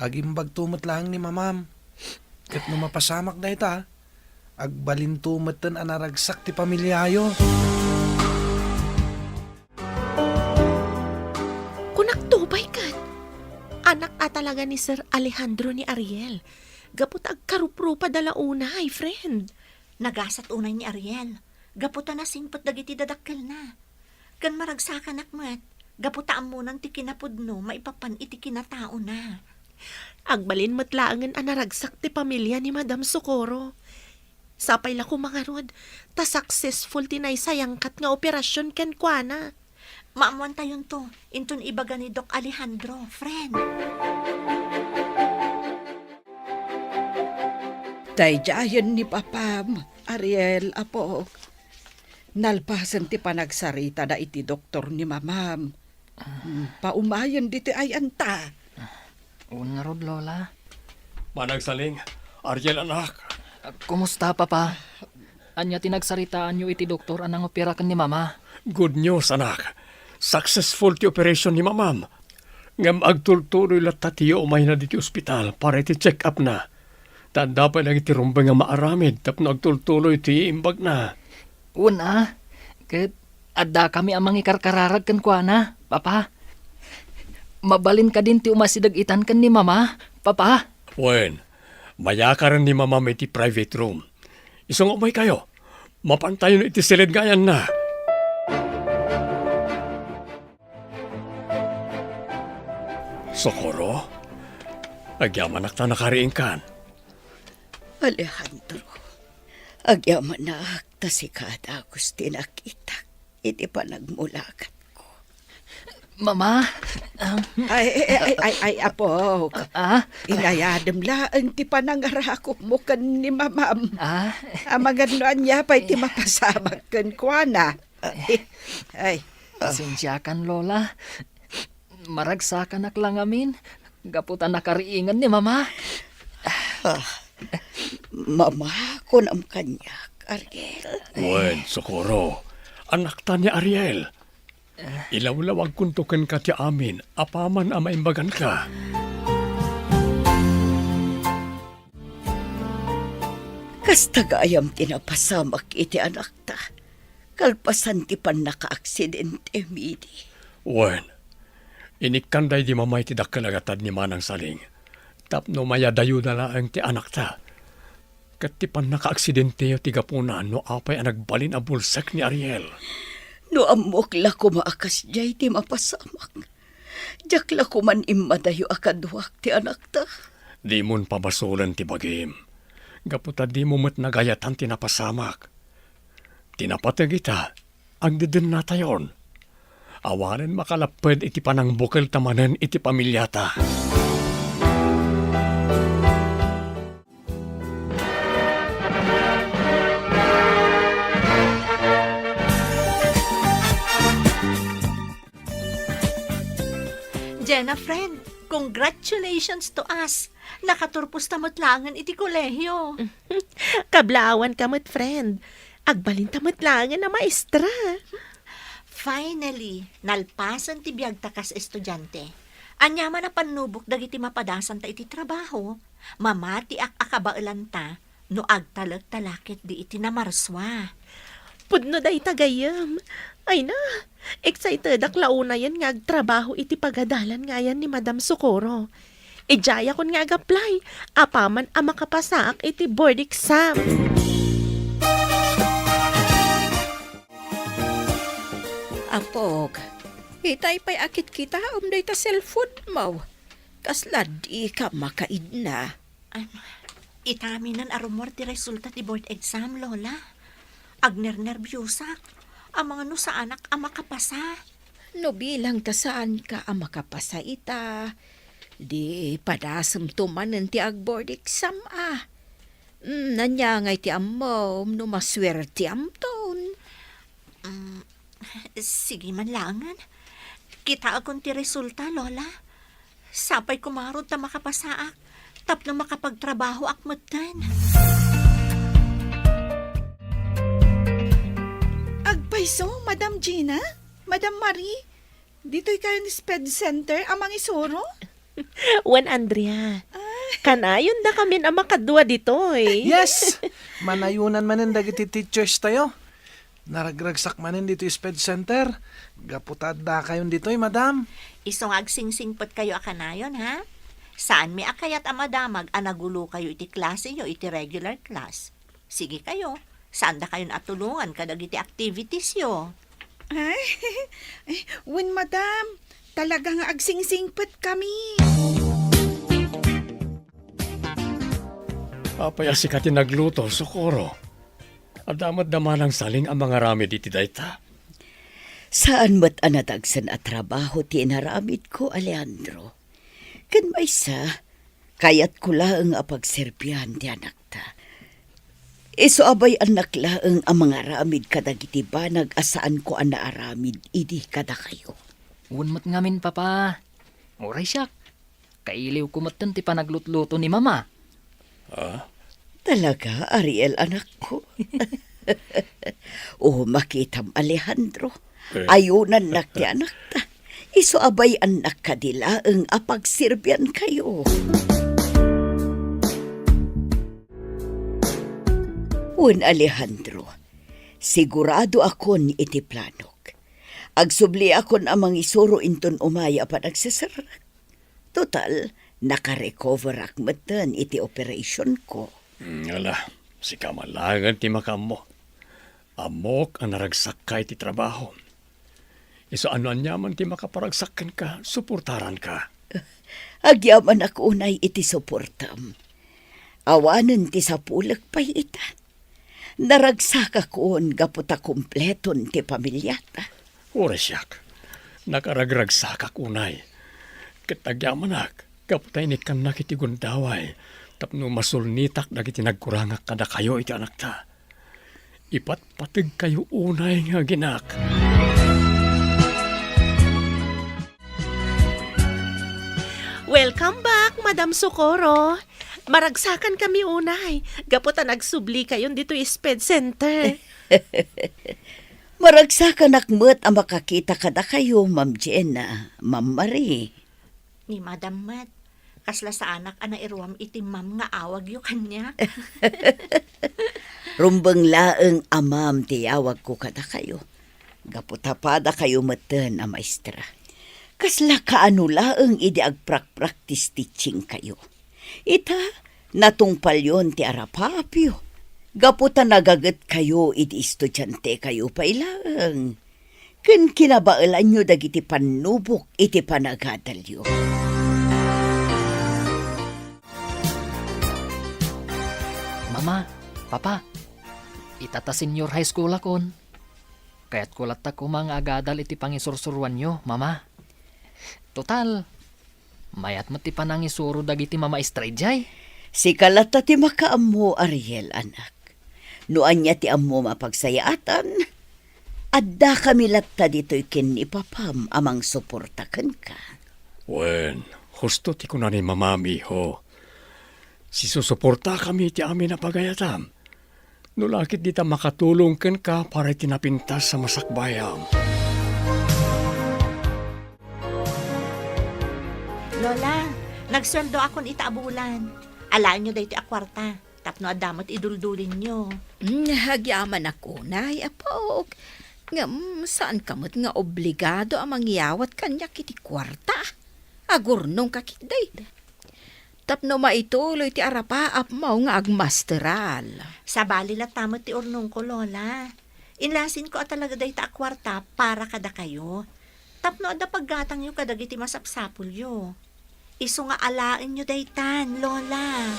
Agimbag tumot lang ni mamam. Kat no mapasamak na ita, agbalin tumatan anaragsak ti pamilyayo. Kunaktubay kan. Anak talaga ni Sir Alejandro ni Ariel. Gapot agkaruprupa dala unay, friend. Nagasat unay ni Ariel. Gaputa na singpot dagiti dadakkel na. Kan maragsakan akmat, gaputaan mo nang ti kinapudno, maipapan iti kinatao na. Agbalin matlaangan anaragsak ti pamilya ni Madam Socorro. Sapay la ko mga rod, ta successful tinay sayangkat nga operasyon ken kuana. Maamuan tayon to, inton ibaga ni Doc Alejandro, friend. Dayjayan ni Papam, Ariel, Apo. Nalpasan ti panagsarita da iti doktor ni Mamam. Paumayan diti ay anta. Un nga rod, Lola. Managsaling, Ariel anak. Kumusta, Papa? Anya tinagsaritaan nyo iti doktor anang opera kan ni Mama. Good news anak. Successful ti operation ni mamam. Ngam agtultuloy latatiyo umay na diti ospital para iti check up na. Tanda pa lang iti rumbang nga maaramid tapno agtultuloy ti imbag na. Una, ket adda kami amang ikarkararag kan kuana, Papa. Mabalin ka din ti umasidag-itan kan ni Mama, Papa. Wen, mayakaran ni mamam iti private room. Isong umay kayo. Mapantayon iti silid gayan na. Socorro, agyaman akta nakariing kan. Alejandro, agyaman na akta si kada gusti nakita. Iti pa nagmulakat ko. Mama, Ay, Apo. Inayadam laang ti panangarakok mo kan ni Mamam. Amaganoan niya pa iti mapasamak kan kuana. Ay, pasensya kan, Lola. Maragsakan lang amin. Gaputan nakariingan ni Mama. Mama, kunam kanyak, Ariel. Wen, Socorro, anak ta ni Ariel. Ilaw-lawag kuntukan ka ti amin, apaman amaimbagan ka. Kastagayam tinapasamak iti anak ta. Kalpasan ti pan naka-aksidente, midi. Wen, inikkanday di mamay ti dakalagatad ni Manang Saling. Tapno mayadayo na lang ti anak ta. Kat ti pan naka-aksidente ti gapunan no apay ang nagbalin a bulsak ni Ariel. No amok la kumaakas jay ti mapasamak. Jak la kuman imadayo akadwak ti anak ta. Di mon pabasulan ti bagim. Gaputa di mo mat nagayatan ti napasamak. Tinapatag ita, ang didin na tayon. Awanen makalapad iti panang bukal tamanan iti pamilyata. Jenna, friend, congratulations to us. Nakaturpos tamot langan iti kolehiyo. Kablawan kamot, friend. Agbalin tamot langan na maestra. Finally, nalpasan ti biyag takas estudyante. Anyaman na panubok dagiti mapadasan ta iti trabaho. Mamati akabailan ta no agtalag talakit di iti namarswa. Pudno day tagayam. Ay na, excited ak launa yan nga agtrabaho iti pagadalan nga yan ni Madam Socorro. Ijaya kon nga ag-apply, apaman ang makapasaak iti board exam. Apog, itay pa'y akit kita umday ta cellphone mo. Kasla di ka makaid na. Itaminan arumor ti resulta ti board exam, Lola. Agner-nervyusak. Ang mga no sa anak ang makapasa. No bilang ta saan ka ang makapasa ita. Di padasam tumanan ti agboard exam Nanyangay ti amom no maswerte amton. Sige man langan. Kita akong ti resulta, Lola. Sapay kumarod ta makapasaak. Tapno makapagtrabaho akmutan. Agpaiso, Madam Gina, Madam Marie, dito'y kayo ni Sped Center amang isuro? Juan Andrea, kanayon na kami na makadua dito eh. Yes! Manayunan manin dagiti teachers tayo. Naragragsak manin dito yung SPED Center. Gaputad da kayon dito madam. Isong agsingsingpot kayo akanayon, ha? Saan may akayat ang madamag anagulo kayo iti klase nyo, iti regular class? Sige kayo, saan da kayo natulungan kadag iti activities yo? Ay, when Madam, talagang agsingsingpot kami. Apaya si Kati nagluto, Socorro. Adamat daman ang saling ang mga rami diti dayta. Saan mo't anatagsan at trabaho ti inaramid ko, Alejandro? Kan may sa, kayat ko laang apagserbihan ti anak ta. Iso abay anak laang ang mga ramid kadagiti banag asaan ko ang naaramid, idi kada kayo. Unmat ngamin, papa. Oray siyak. Kailiw kumatan ti panaglutluto ni mama. Talaga, Ariel, anak ko. Makitam, Alejandro. Ayunan nak ti anak ta. Iso abay anak kadila ang apagsirbyan kayo. Alejandro, sigurado akon iti planok. Agsubli akon amang isuro inton umaya pa nagsasarak. Total, nakarecover akmatan iti operation ko. Ala, si kamalangan ti makamo. Amok ang naragsakay ti trabaho. Iso ano anyaman ti makaparagsakan ka, suportaran ka. Agyaman ako unay iti suportam. Awanan ti sapulag pa'y ita. Naragsak akon gaputa kumpleton ti pamilyata. Oresyak, nakaragragsak unay. Kitagyaman kaputay ni kanak iti gundaway, tapno masulnitak dagiti nagkurangak kada kayo iti anak ta. Ipat patig kayo unay nga ginak. Welcome back, Madam Socorro. Maragsakan kami unay. Gaputa nagsubli kayon dito yung SPED Center. Maragsakan akmet ang makakita kada kayo, Ma'am Jenna, Ma'am Marie. Ni Madam Mat, kasla sa anak ana iruam iti mam nga awag yo kanya. Rumbang laeng amam tiyawag ko kada kayo. Gaputapada kayo matan a maestra. Kasla kaano laeng idi agprak-practice teaching kayo. Ita, natungpal yon ti arapapyo. Gaputa nagagat kayo idi estudyante kayo pa ilang. Ken kinabailan nyo dagiti panubok iti panagadalyo. Mama, papa, itata senior high school akon. Kaya't kulat ko mga agadal iti pangisursuruan nyo, mama. Total, mayat mo ti panangisuro dagiti mama estrayjay. Si kalata ti makaammo, Ariel, anak. Noan niya ti ammo mapagsayaatan. Adda kami latta dito'y kin ni papam amang suportakan ka. Wen, husto ti ko na ni mamami ho. Si susuporta kami ti amin na pagayatam. Nulakit di ta makatulong ken ka para tinapintas sa masakbayam. Lola, nagsweldo akon itaabulan. Alaan nyo dahi ti akwarta. Tapno adamot iduldulin nyo. Hagyaman ako, nay, apog. Saan kamot nga obligado ang mangyawat kanya kiti kwarta? Agurnong kakitday. Tapno maituloy ti arapaap mo nga agmasteral. Sa bali la tamot ti urnong ko, Lola. Inlasin ko at talaga dahi ta akwarta para kada kayo. Tapno ada paggatang nyo kadagiti masapsapul yo. Iso nga alain nyo daytan, Lola.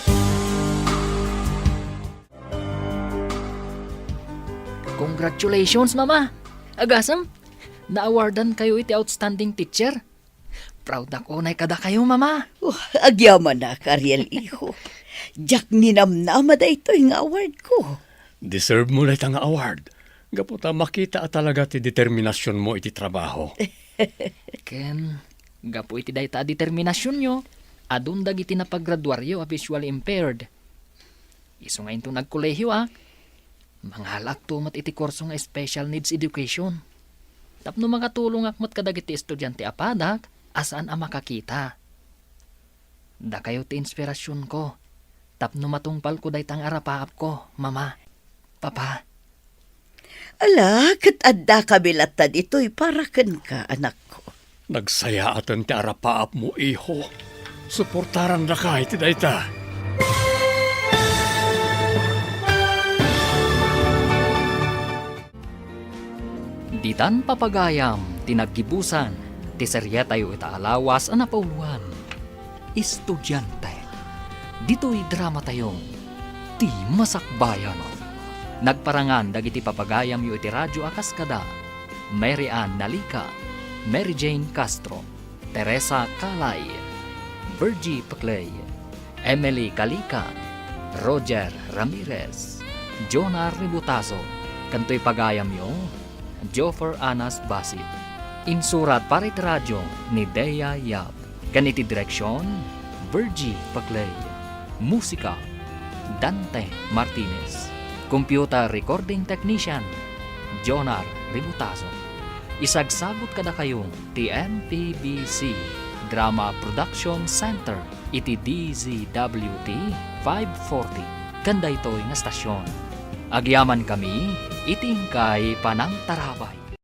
Congratulations, Mama! Agasam, na-awardan kayo iti outstanding teacher. Proud ako na kada kayo, Mama. Agyaman na, Ariel, iho. Jak ninamnama da ito yung award ko. Deserve mo na itang award. Gaputa makita at talaga ti determinasyon mo iti trabaho. Ken, gapo iti dayta determinasyon nyo. Adun dagiti na paggraduaryo a visually impaired. Iso nga ito nagkolehiyo Manghalak tumat iti kurso nga special needs education. Tapno makatulong akmat kadagiti estudyante apadak, asaan ang makakita. Da kayo ti inspirasyon ko. Tapno matungpal ko daytang arapaap ko, Mama, Papa. Ala, kat adda kabilatan ito'y para ken ka, anak ko. Nagsaya atan ti arapaap mo, iho. Suportaran na ka iti dayta. Ditan papagayam, tinaggibusan, ti seryetayo itaalawas ang napauluan. Estudyante. Dito'y drama tayo, ti masakbayan. Nagparangan dagiti papagayam yu iti radyo akaskada. Mary Ann Nalica, Mary Jane Castro, Teresa Calay, Virgie Paclay, Emily Calica, Roger Ramirez, Jonah Ributazo, kanto'y pagayam yu, Joffer Anas Basit. Insurat para iti radyo ni Dea Yap. Ganiti direksyon, Virgie Paclay. Musika, Dante Martinez. Computer Recording Technician, Jonar Ributazo. Isagsagot kada kayo ti NPBC Drama Production Center iti DZWT 540 kanda ito'y nga stasyon. Agyaman kami, itingkay panang tarabay.